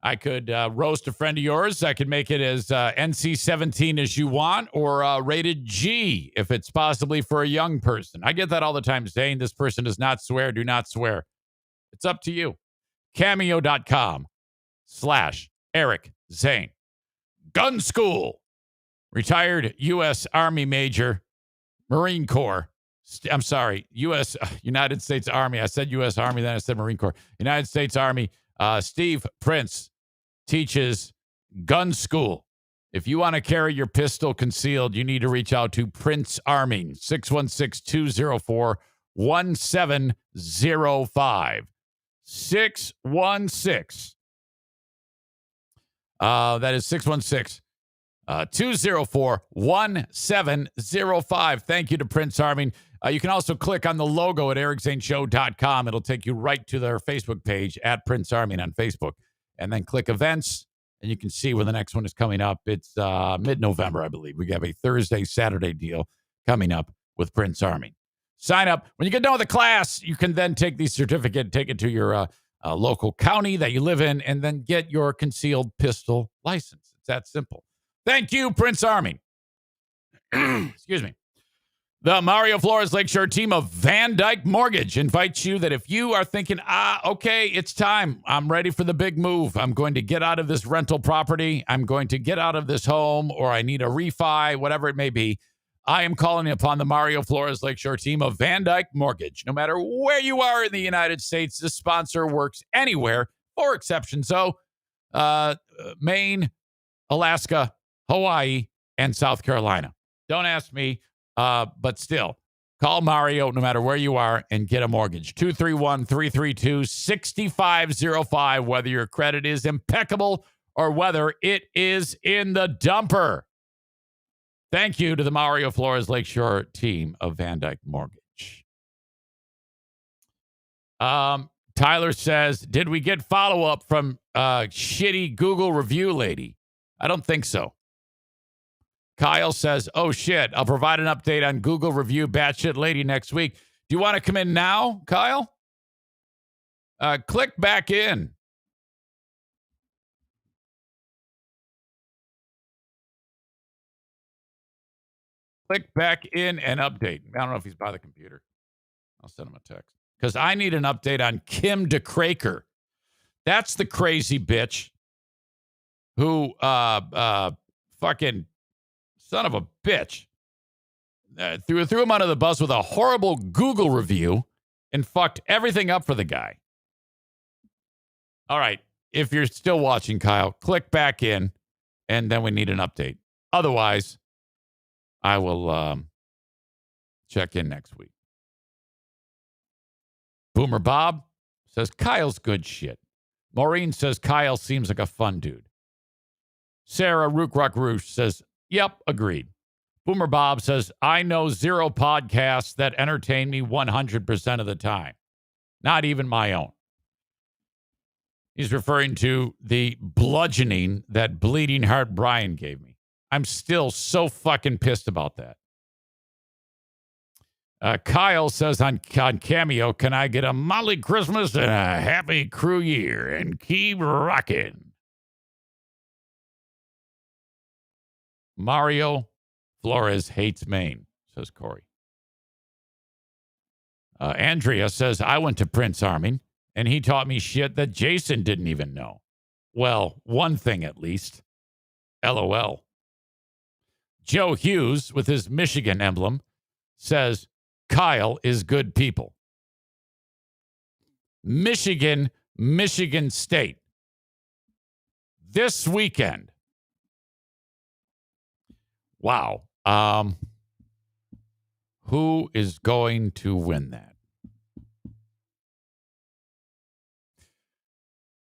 I could roast a friend of yours. I could make it as NC-17 as you want, or rated G if it's possibly for a young person. I get that all the time, saying this person does not swear. Do not swear. It's up to you. Cameo.com/Eric Zane. Gun school. Retired U.S. Army Major, Marine Corps. I'm sorry, United States Army. I said U.S. Army, then I said Marine Corps. United States Army. Steve Prince teaches gun school. If you want to carry your pistol concealed, you need to reach out to Prince Arming, 616-204-1705. 616. That is 616-204-1705. Thank you to Prince Arming. You can also click on the logo at ericzaneshow.com. It'll take you right to their Facebook page at Prince Arming on Facebook. And then click events, and you can see where the next one is coming up. It's mid-November, I believe. We have a Thursday, Saturday deal coming up with Prince Arming. Sign up. When you get done with the class, you can then take the certificate, take it to your local county that you live in, and then get your concealed pistol license. It's that simple. Thank you, Prince Arming. Excuse me. The Mario Flores Lakeshore team of Van Dyke Mortgage invites you that if you are thinking, okay, it's time. I'm ready for the big move. I'm going to get out of this rental property. I'm going to get out of this home, or I need a refi, whatever it may be. I am calling upon the Mario Flores Lakeshore team of Van Dyke Mortgage. No matter where you are in the United States, this sponsor works anywhere, for exceptions, though. Maine, Alaska, Hawaii, and South Carolina. Don't ask me. But still, call Mario no matter where you are and get a mortgage. 231-332-6505, whether your credit is impeccable or whether it is in the dumper. Thank you to the Mario Flores Lakeshore team of Van Dyke Mortgage. Tyler says, did we get follow-up from shitty Google review lady? I don't think so. Kyle says, oh, shit, I'll provide an update on Google review batshit lady next week. Do you want to come in now, Kyle? Click back in. Click back in and update. I don't know if he's by the computer. I'll send him a text. Because I need an update on Kim DeCraker. That's the crazy bitch who fucking son of a bitch. Threw him under the bus with a horrible Google review and fucked everything up for the guy. All right. If you're still watching, Kyle, click back in, and then we need an update. Otherwise, I will check in next week. Boomer Bob says, Kyle's good shit. Maureen says, Kyle seems like a fun dude. Sarah Rookruck Roosh says, yep, agreed. Boomer Bob says, I know 0 podcasts that entertain me 100% of the time. Not even my own. He's referring to the bludgeoning that Bleeding Heart Brian gave me. I'm still so fucking pissed about that. Kyle says on Cameo, can I get a Molly Christmas and a happy crew year and keep rocking? Mario Flores hates Maine, says Corey. Andrea says, I went to Prince Arming, and he taught me shit that Jason didn't even know. Well, one thing at least. LOL. Joe Hughes, with his Michigan emblem, says, Kyle is good people. Michigan State. This weekend. Wow. Who is going to win that?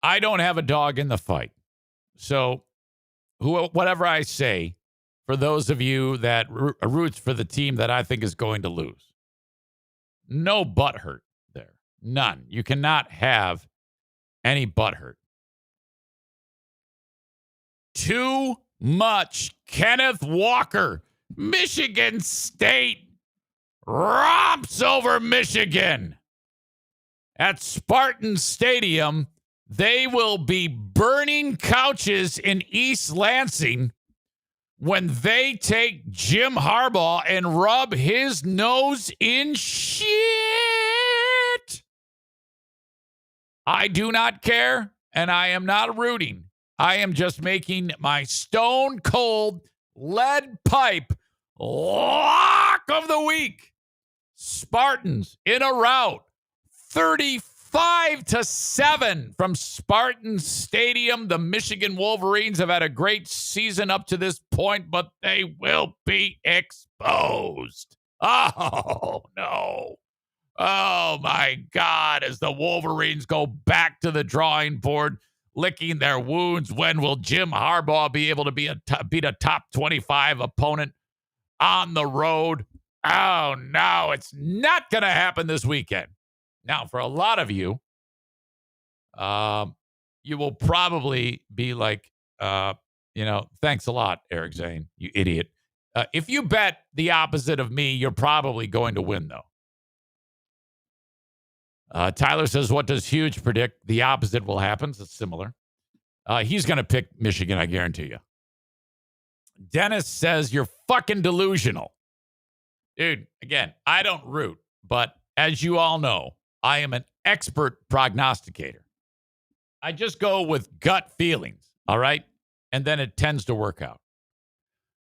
I don't have a dog in the fight. So whatever I say, for those of you that roots for the team that I think is going to lose, no butt hurt there. None. You cannot have any butt hurt. Too much Kenneth Walker. Michigan State romps over Michigan. At Spartan Stadium, they will be burning couches in East Lansing when they take Jim Harbaugh and rub his nose in shit. I do not care, and I am not rooting. I am just making my stone cold lead pipe lock of the week. Spartans in a rout, 35-7 from Spartan Stadium. The Michigan Wolverines have had a great season up to this point, but they will be exposed. Oh, no. Oh, my God, as the Wolverines go back to the drawing board, licking their wounds. When will Jim Harbaugh be able to beat a top 25 opponent on the road? Oh, no, it's not going to happen this weekend. Now, for a lot of you, you will probably be like, thanks a lot, Eric Zane, you idiot. If you bet the opposite of me, you're probably going to win, though. Tyler says, what does Huge predict? The opposite will happen. It's similar. He's going to pick Michigan, I guarantee you. Dennis says, you're fucking delusional. Dude, again, I don't root, but as you all know, I am an expert prognosticator. I just go with gut feelings, all right? And then it tends to work out.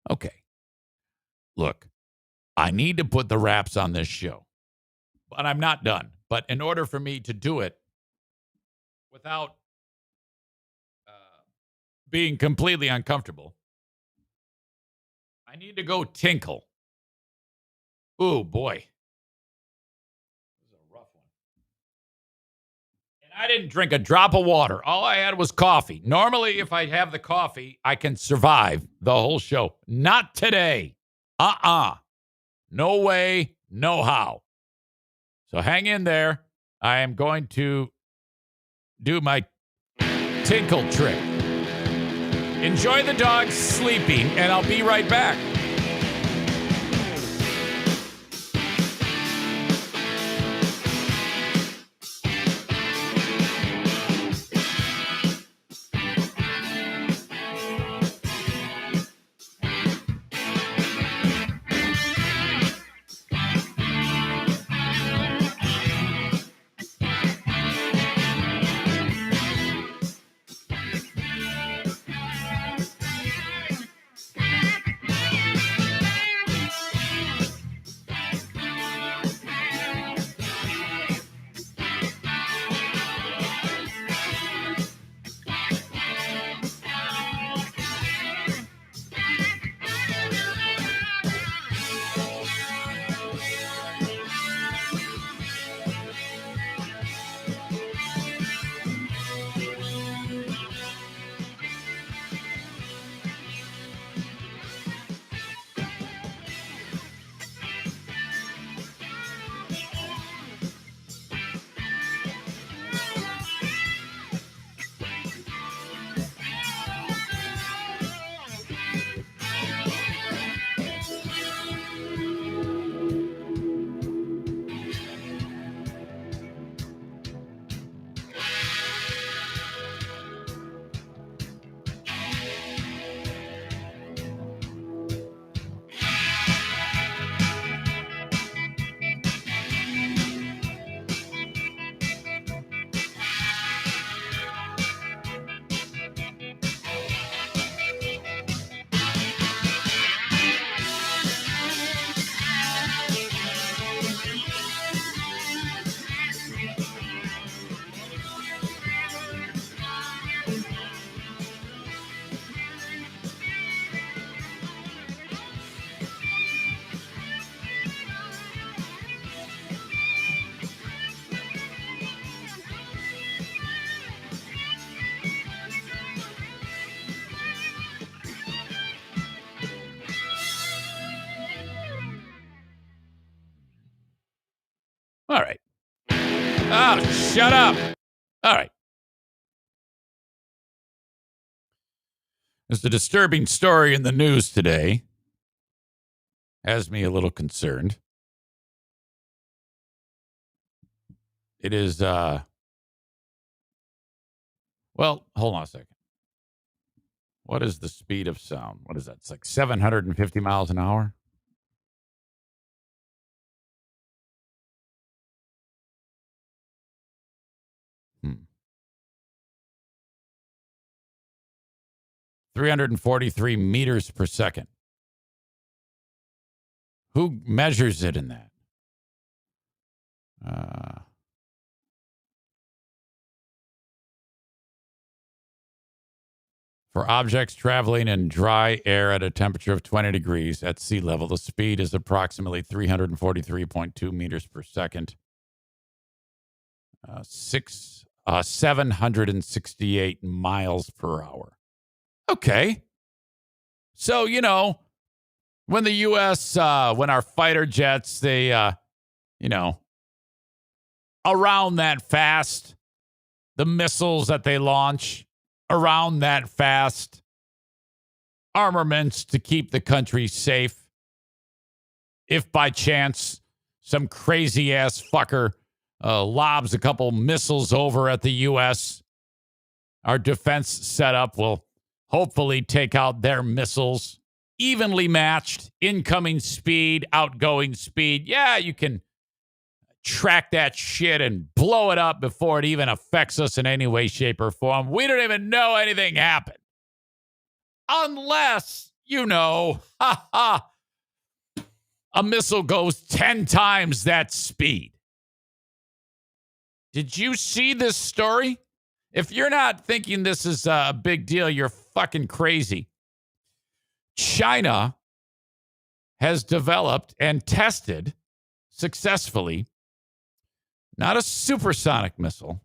Okay. Look, I need to put the wraps on this show, but I'm not done. But in order for me to do it without being completely uncomfortable, I need to go tinkle. Ooh, boy. This is a rough one. And I didn't drink a drop of water. All I had was coffee. Normally, if I have the coffee, I can survive the whole show. Not today. No way, no how. So hang in there. I am going to do my tinkle trick. Enjoy the dog sleeping, and I'll be right back. Oh, shut up. All right. There's a disturbing story in the news today. Has me a little concerned. It is, well, hold on a second. What is the speed of sound? What is that? It's like 750 miles an hour? 343 meters per second. Who measures it in that? For objects traveling in dry air at a temperature of 20 degrees at sea level, the speed is approximately 343.2 meters per second. 768 miles per hour. Okay. So, when the U.S., when our fighter jets, they, around that fast, the missiles that they launch, around that fast, armaments to keep the country safe. If by chance some crazy ass fucker lobs a couple missiles over at the U.S., our defense setup will hopefully take out their missiles. Evenly matched, incoming speed, outgoing speed. Yeah, you can track that shit and blow it up before it even affects us in any way, shape, or form. We don't even know anything happened. Unless, a missile goes 10 times that speed. Did you see this story? If you're not thinking this is a big deal, you're fucking crazy. China has developed and tested successfully not a supersonic missile,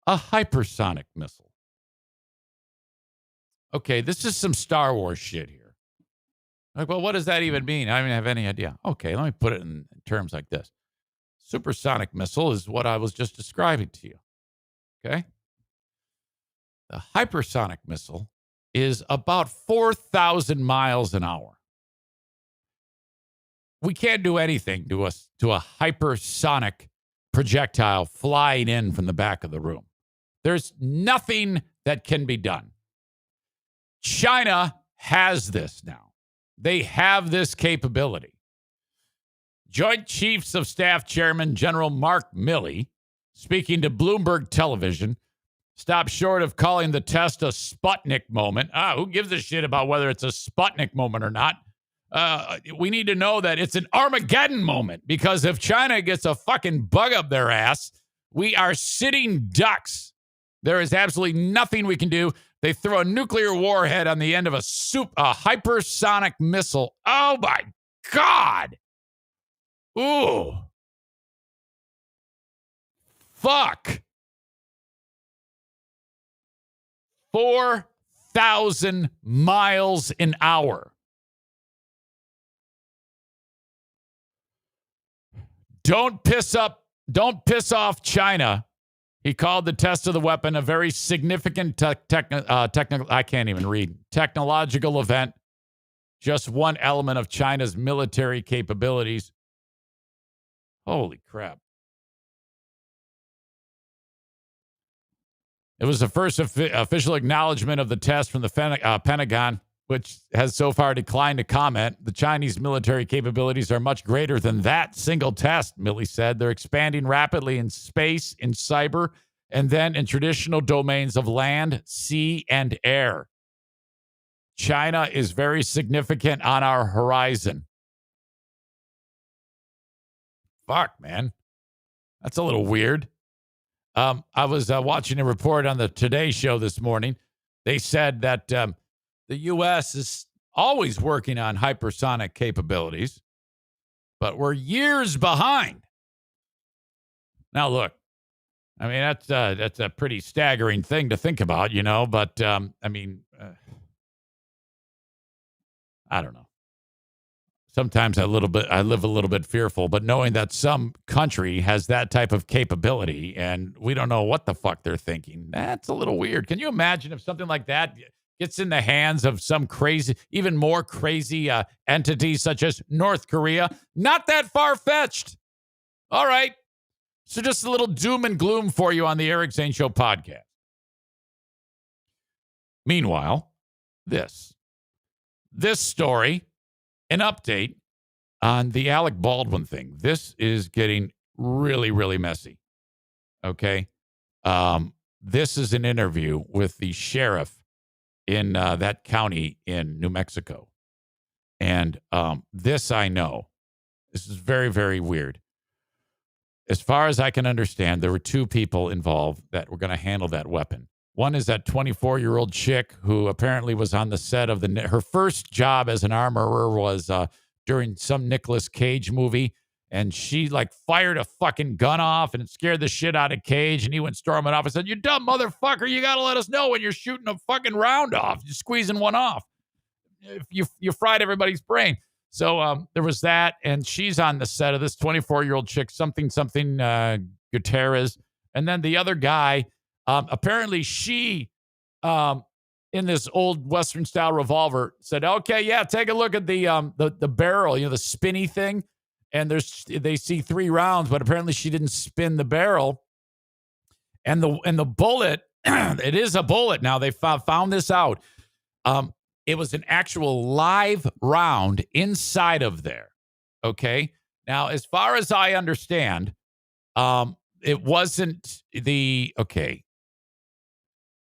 a hypersonic missile. Okay, this is some Star Wars shit here. Like, well, what does that even mean? I don't have any idea. Okay, let me put it in terms like this. Supersonic missile is what I was just describing to you. Okay? The hypersonic missile is about 4,000 miles an hour. We can't do anything to a hypersonic projectile flying in from the back of the room. There's nothing that can be done. China has this now. They have this capability. Joint Chiefs of Staff Chairman General Mark Milley, speaking to Bloomberg Television, stopped short of calling the test a Sputnik moment. Who gives a shit about whether it's a Sputnik moment or not? We need to know that it's an Armageddon moment, because if China gets a fucking bug up their ass, we are sitting ducks. There is absolutely nothing we can do. They throw a nuclear warhead on the end of a hypersonic missile. Oh my God. Ooh. Fuck. 4,000 miles an hour. Don't piss off China. He called the test of the weapon a very significant technological event. Just one element of China's military capabilities. Holy crap. It was the first official acknowledgement of the test from the Pentagon, which has so far declined to comment. The Chinese military capabilities are much greater than that single test, Milley said. They're expanding rapidly in space, in cyber, and then in traditional domains of land, sea, and air. China is very significant on our horizon. Fuck, man. That's a little weird. I was watching a report on the Today Show this morning. They said that the U.S. is always working on hypersonic capabilities, but we're years behind. Now, look, I mean, that's a pretty staggering thing to think about, but I don't know. sometimes I live a little bit fearful, but knowing that some country has that type of capability and we don't know what the fuck they're thinking, that's a little weird. Can you imagine if something like that gets in the hands of some crazy, even more crazy entity such as North Korea? Not that far-fetched. All right. So just a little doom and gloom for you on the Eric Zane Show podcast. Meanwhile, this story, an update on the Alec Baldwin thing. This is getting really, really messy. Okay. This is an interview with the sheriff in that county in New Mexico. And this I know. This is very, very weird. As far as I can understand, there were two people involved that were going to handle that weapon. One is that 24-year-old chick who apparently was on the set of her first job as an armorer was during some Nicolas Cage movie. And she fired a fucking gun off and it scared the shit out of Cage. And he went storming off and said, "You dumb motherfucker, you got to let us know when you're shooting a fucking round off. You're squeezing one off. You fried everybody's brain." So there was that. And she's on the set of this 24-year-old chick, something Gutierrez. And then the other guy, apparently she, in this old Western style revolver, said, "Okay, yeah, take a look at the barrel, the spinny thing." And they see 3 rounds, but apparently she didn't spin the barrel. And the bullet, it is a bullet. Now they found this out. It was an actual live round inside of there. Okay. Now, as far as I understand, it wasn't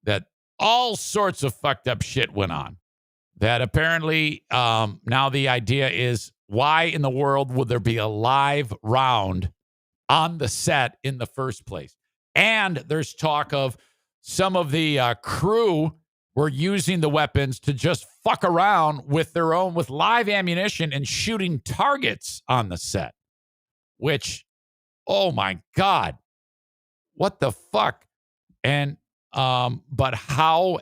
that all sorts of fucked up shit went on. That apparently now the idea is, why in the world would there be a live round on the set in the first place? And there's talk of some of the crew were using the weapons to just fuck around with live ammunition and shooting targets on the set, which, oh my God, what the fuck? And, but how,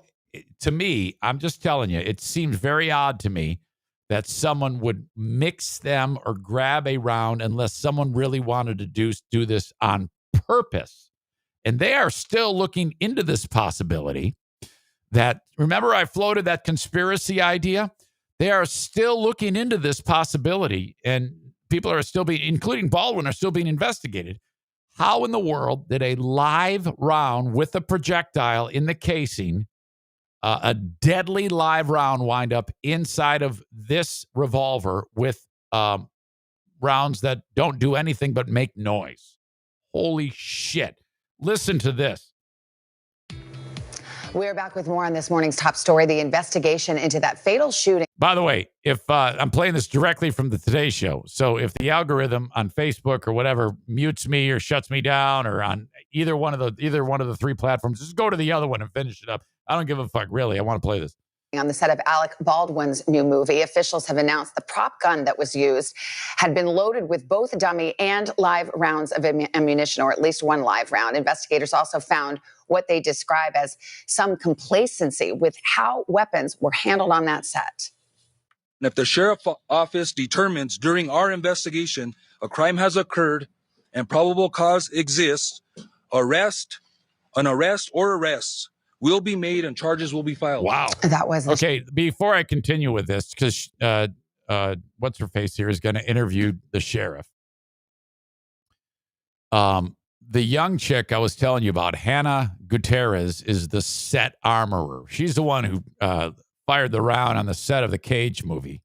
to me, I'm just telling you, it seems very odd to me that someone would mix them or grab a round unless someone really wanted to do this on purpose. And they are still looking into this possibility. That, remember, I floated that conspiracy idea? They are still looking into this possibility, and people are still including Baldwin, are still being investigated. How in the world did a live round with a projectile in the casing, a deadly live round, wind up inside of this revolver with rounds that don't do anything but make noise? Holy shit. Listen to this. We're back with more on this morning's top story, the investigation into that fatal shooting. By the way, if I'm playing this directly from the Today Show, so if the algorithm on Facebook or whatever mutes me or shuts me down, or on either one of the 3 platforms, just go to the other one and finish it up. I don't give a fuck, really. I want to play this. On the set of Alec Baldwin's new movie, officials have announced the prop gun that was used had been loaded with both dummy and live rounds of ammunition, or at least one live round. Investigators also found what they describe as some complacency with how weapons were handled on that set. And if the sheriff's office determines during our investigation a crime has occurred and probable cause exists, an arrest or arrests will be made and charges will be filed. Wow. That was okay. Before I continue with this, because what's her face here is going to interview the sheriff. The young chick I was telling you about, Hannah Gutierrez, is the set armorer. She's the one who fired the round on the set of the Cage movie.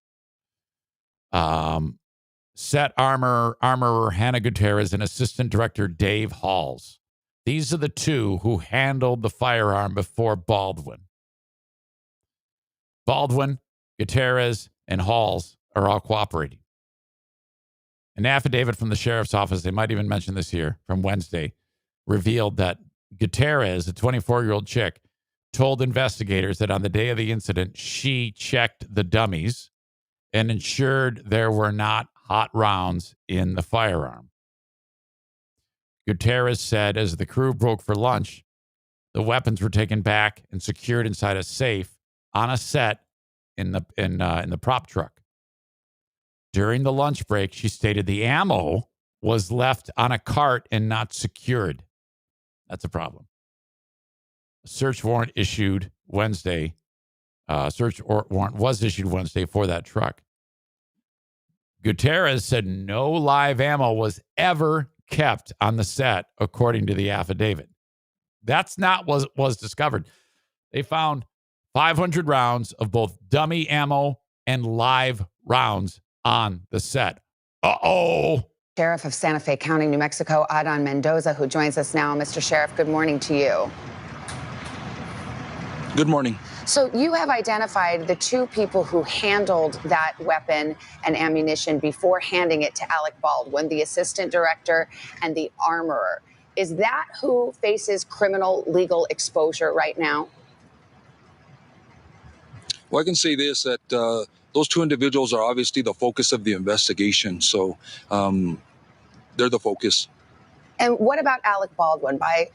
Set armorer Hannah Gutierrez and assistant director Dave Halls. These are the two who handled the firearm before Baldwin. Baldwin, Gutierrez, and Halls are all cooperating. An affidavit from the sheriff's office, they might even mention this here, from Wednesday, revealed that Gutierrez, a 24-year-old chick, told investigators that on the day of the incident, she checked the dummies and ensured there were not hot rounds in the firearm. Gutierrez said as the crew broke for lunch, the weapons were taken back and secured inside a safe on a set in the prop truck. During the lunch break, she stated the ammo was left on a cart and not secured. That's a problem. A search warrant issued Wednesday. Warrant was issued Wednesday for that truck. Gutierrez said no live ammo was ever kept on the set, according to the affidavit. That's not what was discovered. They found 500 rounds of both dummy ammo and live rounds on the set. Uh-oh. Sheriff of Santa Fe County, New Mexico, Adon Mendoza, who joins us now. Mr. Sheriff, good morning to you. Good morning. So you have identified the two people who handled that weapon and ammunition before handing it to Alec Baldwin, the assistant director and the armorer. Is that who faces criminal legal exposure right now? Well, I can say this, that those two individuals are obviously the focus of the investigation. So they're the focus. And what about Alec Baldwin? By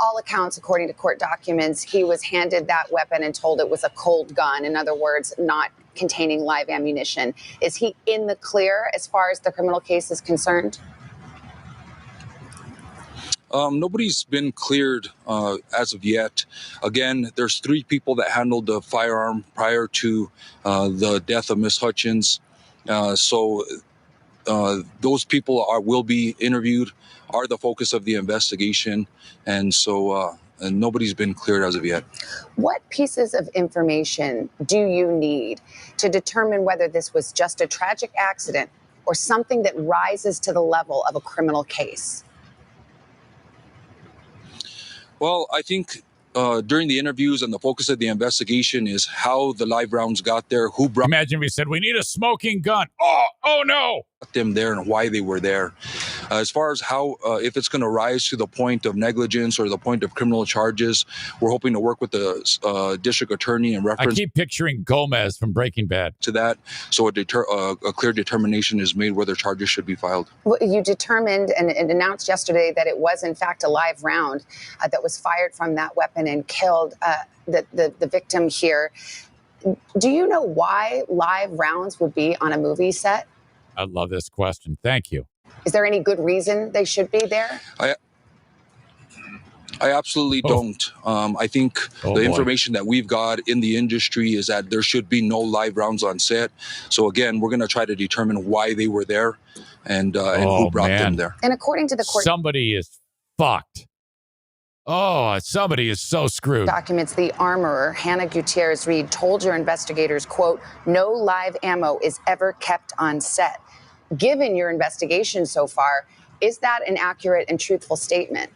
all accounts, according to court documents, he was handed that weapon and told it was a cold gun. In other words, not containing live ammunition. Is he in the clear as far as the criminal case is concerned? Nobody's been cleared as of yet. Again, there's 3 people that handled the firearm prior to the death of Miss Hutchins. So those people will be interviewed, are the focus of the investigation, and so and nobody's been cleared as of yet. What pieces of information do you need to determine whether this was just a tragic accident or something that rises to the level of a criminal case? Well, I think during the interviews and the focus of the investigation is how the live rounds got there, who brought Imagine we said, we need a smoking gun. Oh no. them there and why they were there. As far as how, if it's going to rise to the point of negligence or the point of criminal charges, we're hoping to work with the district attorney in I reference keep picturing Gomez from Breaking Bad. to that, so a clear determination is made whether charges should be filed. Well, you determined and announced yesterday that it was, in fact, a live round that was fired from that weapon and killed the victim here. Do you know why live rounds would be on a movie set? I love this question. Thank you. Is there any good reason they should be there? I absolutely don't. I think Oh, the boy. information that we've got in the industry is that there should be no live rounds on set. So again, we're going to try to determine why they were there and Oh, who brought man. them there. And according to the court Somebody is fucked. Oh, somebody is so screwed. documents, the armorer, Hannah Gutierrez Reed, told your investigators, quote, no live ammo is ever kept on set. Given your investigation so far, is that an accurate and truthful statement?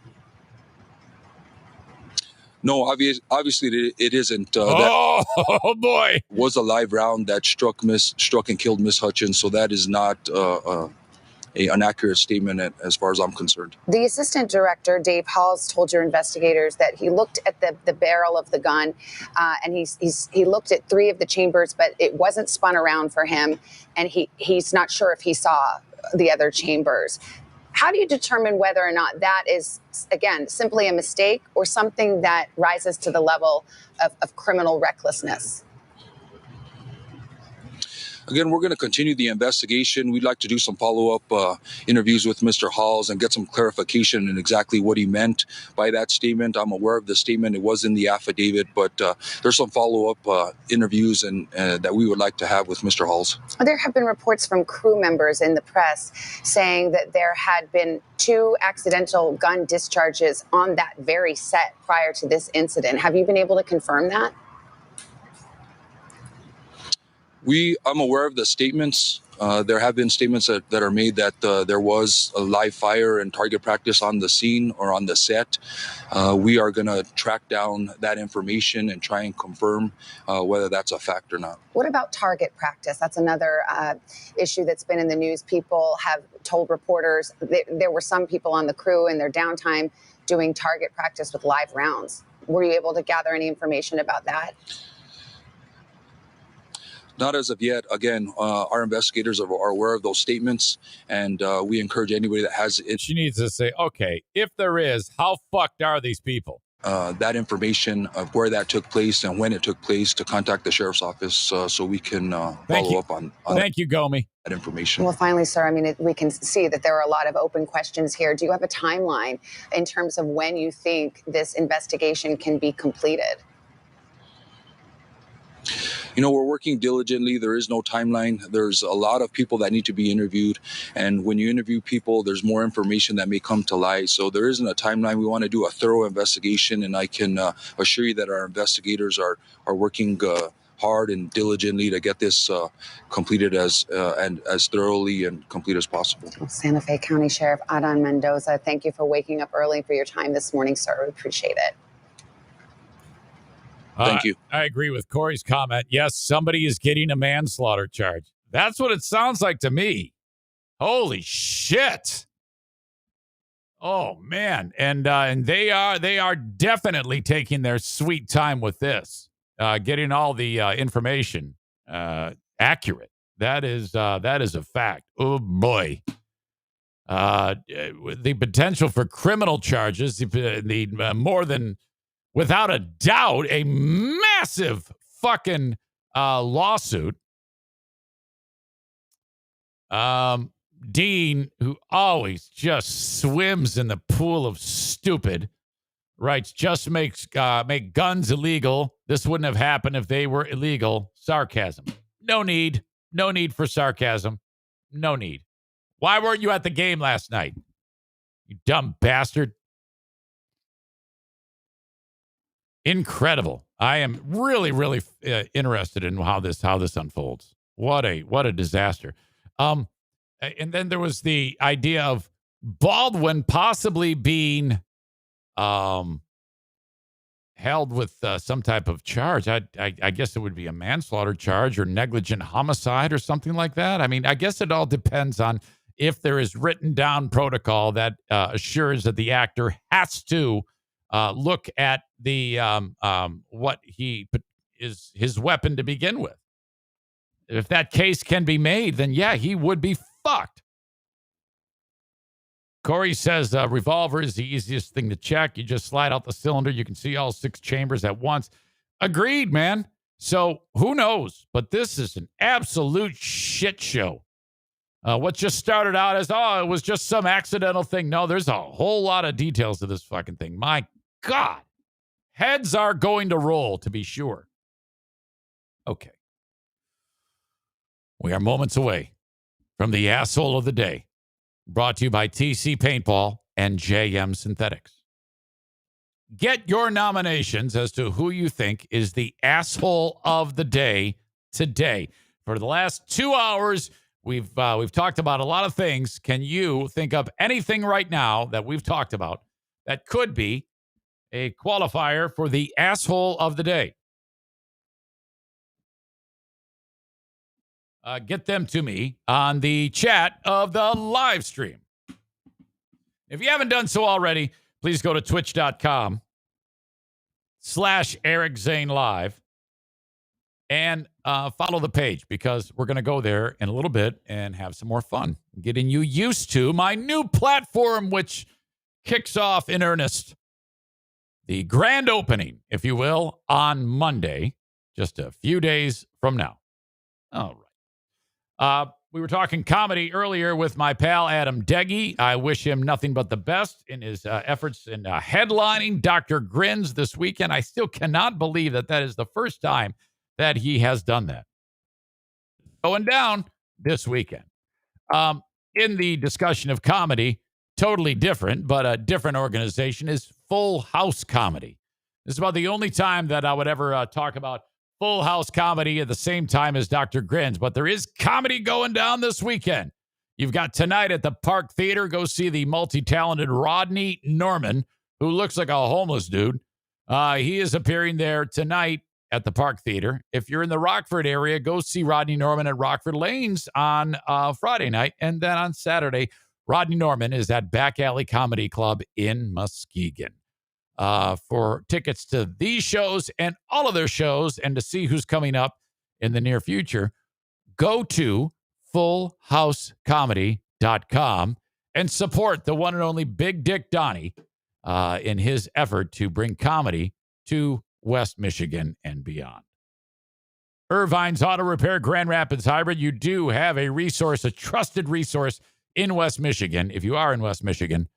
No, obviously it isn't. That Oh boy. was a live round that struck and killed Miss Hutchins. So that is not an accurate statement as far as I'm concerned. The assistant director, Dave Halls, told your investigators that he looked at the barrel of the gun and he looked at 3 of the chambers, but it wasn't spun around for him. And he's not sure if he saw the other chambers. How do you determine whether or not that is, again, simply a mistake or something that rises to the level of criminal recklessness? Again, we're going to continue the investigation. We'd like to do some follow-up interviews with Mr. Halls and get some clarification in exactly what he meant by that statement. I'm aware of the statement. It was in the affidavit, but there's some follow-up interviews and that we would like to have with Mr. Halls. There have been reports from crew members in the press saying that there had been 2 accidental gun discharges on that very set prior to this incident. Have you been able to confirm that? I'm aware of the statements. There have been statements that are made that there was a live fire and target practice on the scene or on the set. We are going to track down that information and try and confirm whether that's a fact or not. What about target practice? That's another issue that's been in the news. People have told reporters there were some people on the crew in their downtime doing target practice with live rounds. Were you able to gather any information about that? Not as of yet. Again, our investigators are aware of those statements, and we encourage anybody that has it. She needs to say, okay, if there is, how fucked are these people? that information of where that took place and when it took place to contact the sheriff's office so we can follow up on Thank you, Gomi. that information. Well, finally, sir, I mean, we can see that there are a lot of open questions here. Do you have a timeline in terms of when you think this investigation can be completed? You know, we're working diligently. There is no timeline. There's a lot of people that need to be interviewed. And when you interview people, there's more information that may come to light. So there isn't a timeline. We want to do a thorough investigation. And I can assure you that our investigators are working hard and diligently to get this completed as thoroughly and complete as possible. Well, Santa Fe County Sheriff Adán Mendoza, thank you for waking up early for your time this morning, sir. We appreciate it. Thank you. I agree with Corey's comment. Yes, somebody is getting a manslaughter charge. That's what it sounds like to me. Holy shit. Oh, man. And they are definitely taking their sweet time with this, getting all the information accurate. That is a fact. Oh, boy. The potential for criminal charges, the more than, without a doubt, a massive fucking lawsuit. Dean, who always just swims in the pool of stupid, writes, just make guns illegal. This wouldn't have happened if they were illegal. Sarcasm. No need. No need for sarcasm. No need. Why weren't you at the game last night? You dumb bastard. Incredible. I am really, really interested in how this unfolds. What a disaster. And then there was the idea of Baldwin possibly being held with some type of charge. I guess it would be a manslaughter charge or negligent homicide or something like that. I mean, I guess it all depends on if there is written down protocol that assures that the actor has to look at the what he is his weapon to begin with. If that case can be made, then yeah, he would be fucked. Corey says revolver is the easiest thing to check. You just slide out the cylinder. You can see all 6 chambers at once. Agreed, man. So who knows? But this is an absolute shit show. What just started out as, it was just some accidental thing. No, there's a whole lot of details to this fucking thing. My God. Heads are going to roll, to be sure. Okay. We are moments away from the asshole of the day, brought to you by TC Paintball and JM Synthetics. Get your nominations as to who you think is the asshole of the day today. For the last 2 hours, we've talked about a lot of things. Can you think of anything right now that we've talked about that could be a qualifier for the asshole of the day? Get them to me on the chat of the live stream. If you haven't done so already, please go to twitch.com/Eric Zane Live and follow the page, because we're going to go there in a little bit and have some more fun getting you used to my new platform, which kicks off in earnest. The grand opening, if you will, on Monday, just a few days from now. All right. We were talking comedy earlier with my pal Adam Deggy. I wish him nothing but the best in his efforts in headlining Dr. Grins this weekend. I still cannot believe that is the first time that he has done that. Going down this weekend. In the discussion of comedy, totally different, but a different organization, is Full House Comedy. This is about the only time that I would ever talk about Full House Comedy at the same time as Dr. Grins, but there is comedy going down this weekend. You've got tonight at the Park Theater. Go see the multi-talented Rodney Norman, who looks like a homeless dude. He is appearing there tonight at the Park Theater. If you're in the Rockford area, go see Rodney Norman at Rockford Lanes on Friday night. And then on Saturday, Rodney Norman is at Back Alley Comedy Club in Muskegon. For tickets to these shows and all of their shows and to see who's coming up in the near future, go to fullhousecomedy.com and support the one and only Big Dick Donnie in his effort to bring comedy to West Michigan and beyond. Irvine's Auto Repair Grand Rapids Hybrid. You do have a resource, a trusted resource in West Michigan, if you are in West Michigan,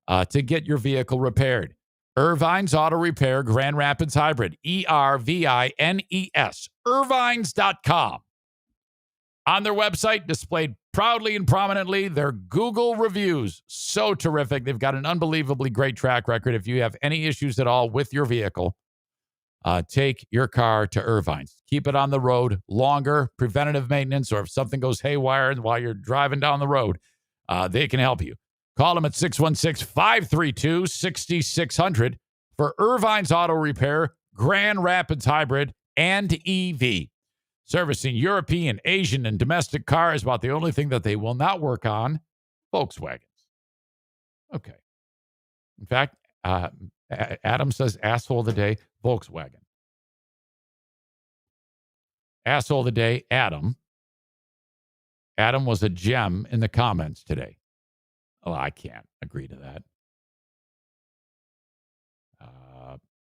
to get your vehicle repaired. Irvine's Auto Repair Grand Rapids Hybrid. ERVINES. Irvines.com. On their website, displayed proudly and prominently, their Google reviews. So terrific. They've got an unbelievably great track record. If you have any issues at all with your vehicle, take your car to Irvine's. Keep it on the road longer, preventative maintenance, or if something goes haywire while you're driving down the road, they can help you. Call them at 616-532-6600 for Irvine's Auto Repair, Grand Rapids Hybrid, and EV. Servicing European, Asian, and domestic cars, about the only thing that they will not work on, Volkswagens. Okay. In fact, Adam says, asshole of the day, Volkswagen. Asshole of the day, Adam. Adam was a gem in the comments today. Oh, I can't agree to that.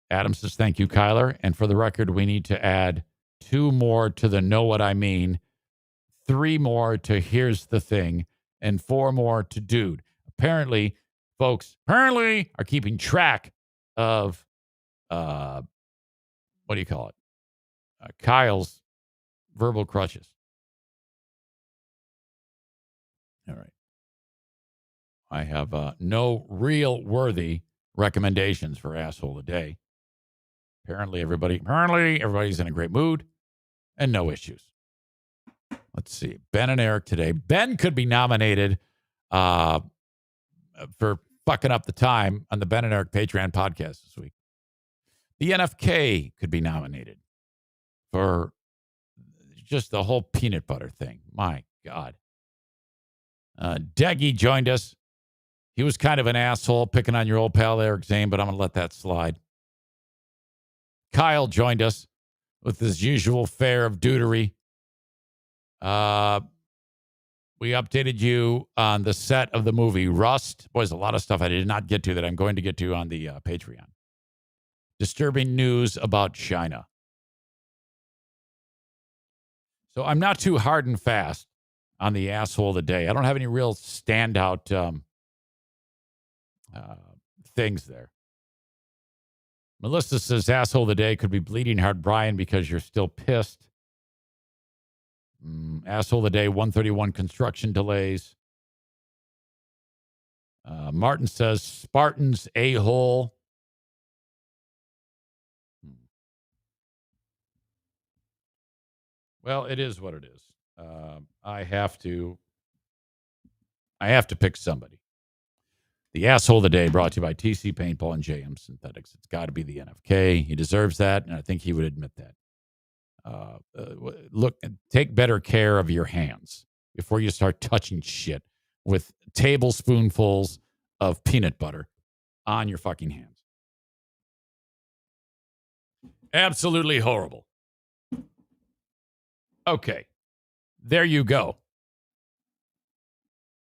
Adam says, thank you, Kyler. And for the record, we need to add 2 more to the know what I mean, 3 more to here's the thing, and 4 more to dude. Apparently, folks, are keeping track of, what do you call it? Kyle's verbal crutches. All right. I have no real worthy recommendations for asshole of the day. Apparently everybody's in a great mood and no issues. Let's see. Ben and Eric today. Ben could be nominated for fucking up the time on the Ben and Eric Patreon podcast this week. The NFK could be nominated for just the whole peanut butter thing. My God. Deggy joined us. He was kind of an asshole picking on your old pal Eric Zane, but I'm going to let that slide. Kyle joined us with his usual fare of dudery. We updated you on the set of the movie Rust. Boys, a lot of stuff I did not get to that I'm going to get to on the Patreon. Disturbing news about China. So I'm not too hard and fast on the asshole of the day. I don't have any real standout things there. Melissa says, asshole of the day could be Bleeding Heart Brian because you're still pissed. Asshole of the day, 131 construction delays. Martin says, Spartans a-hole. Well, it is what it is. I have to pick somebody. The asshole of the day brought to you by TC Paintball and JM Synthetics. It's got to be the NFK. He deserves that, and I think he would admit that. Look, take better care of your hands before you start touching shit with tablespoonfuls of peanut butter on your fucking hands. Absolutely horrible. Okay. There you go.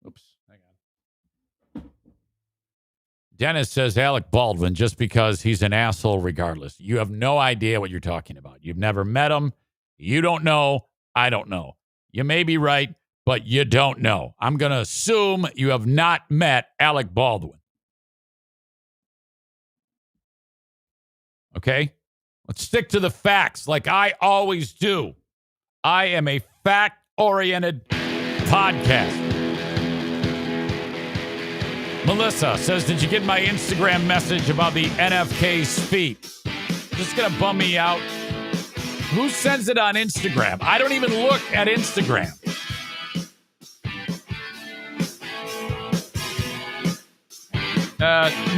Oops. Hang on. Dennis says Alec Baldwin just because he's an asshole regardless. You have no idea what you're talking about. You've never met him. You don't know. I don't know. You may be right, but you don't know. I'm going to assume you have not met Alec Baldwin. Okay? Let's stick to the facts like I always do. I am a fact-oriented podcast. Melissa says, did you get my Instagram message about the NFK's feet? This is going to bum me out. Who sends it on Instagram? I don't even look at Instagram.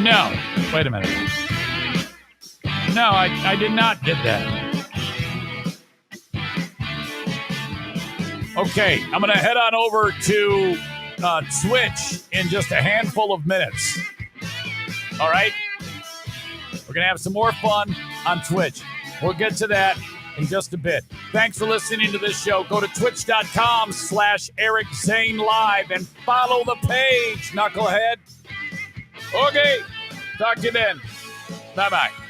No. Wait a minute. No, I did not get that. Okay, I'm going to head on over to Twitch in just a handful of minutes. All right? We're going to have some more fun on Twitch. We'll get to that in just a bit. Thanks for listening to this show. Go to twitch.com/Eric Zane Live and follow the page, knucklehead. Okay. Talk to you then. Bye-bye.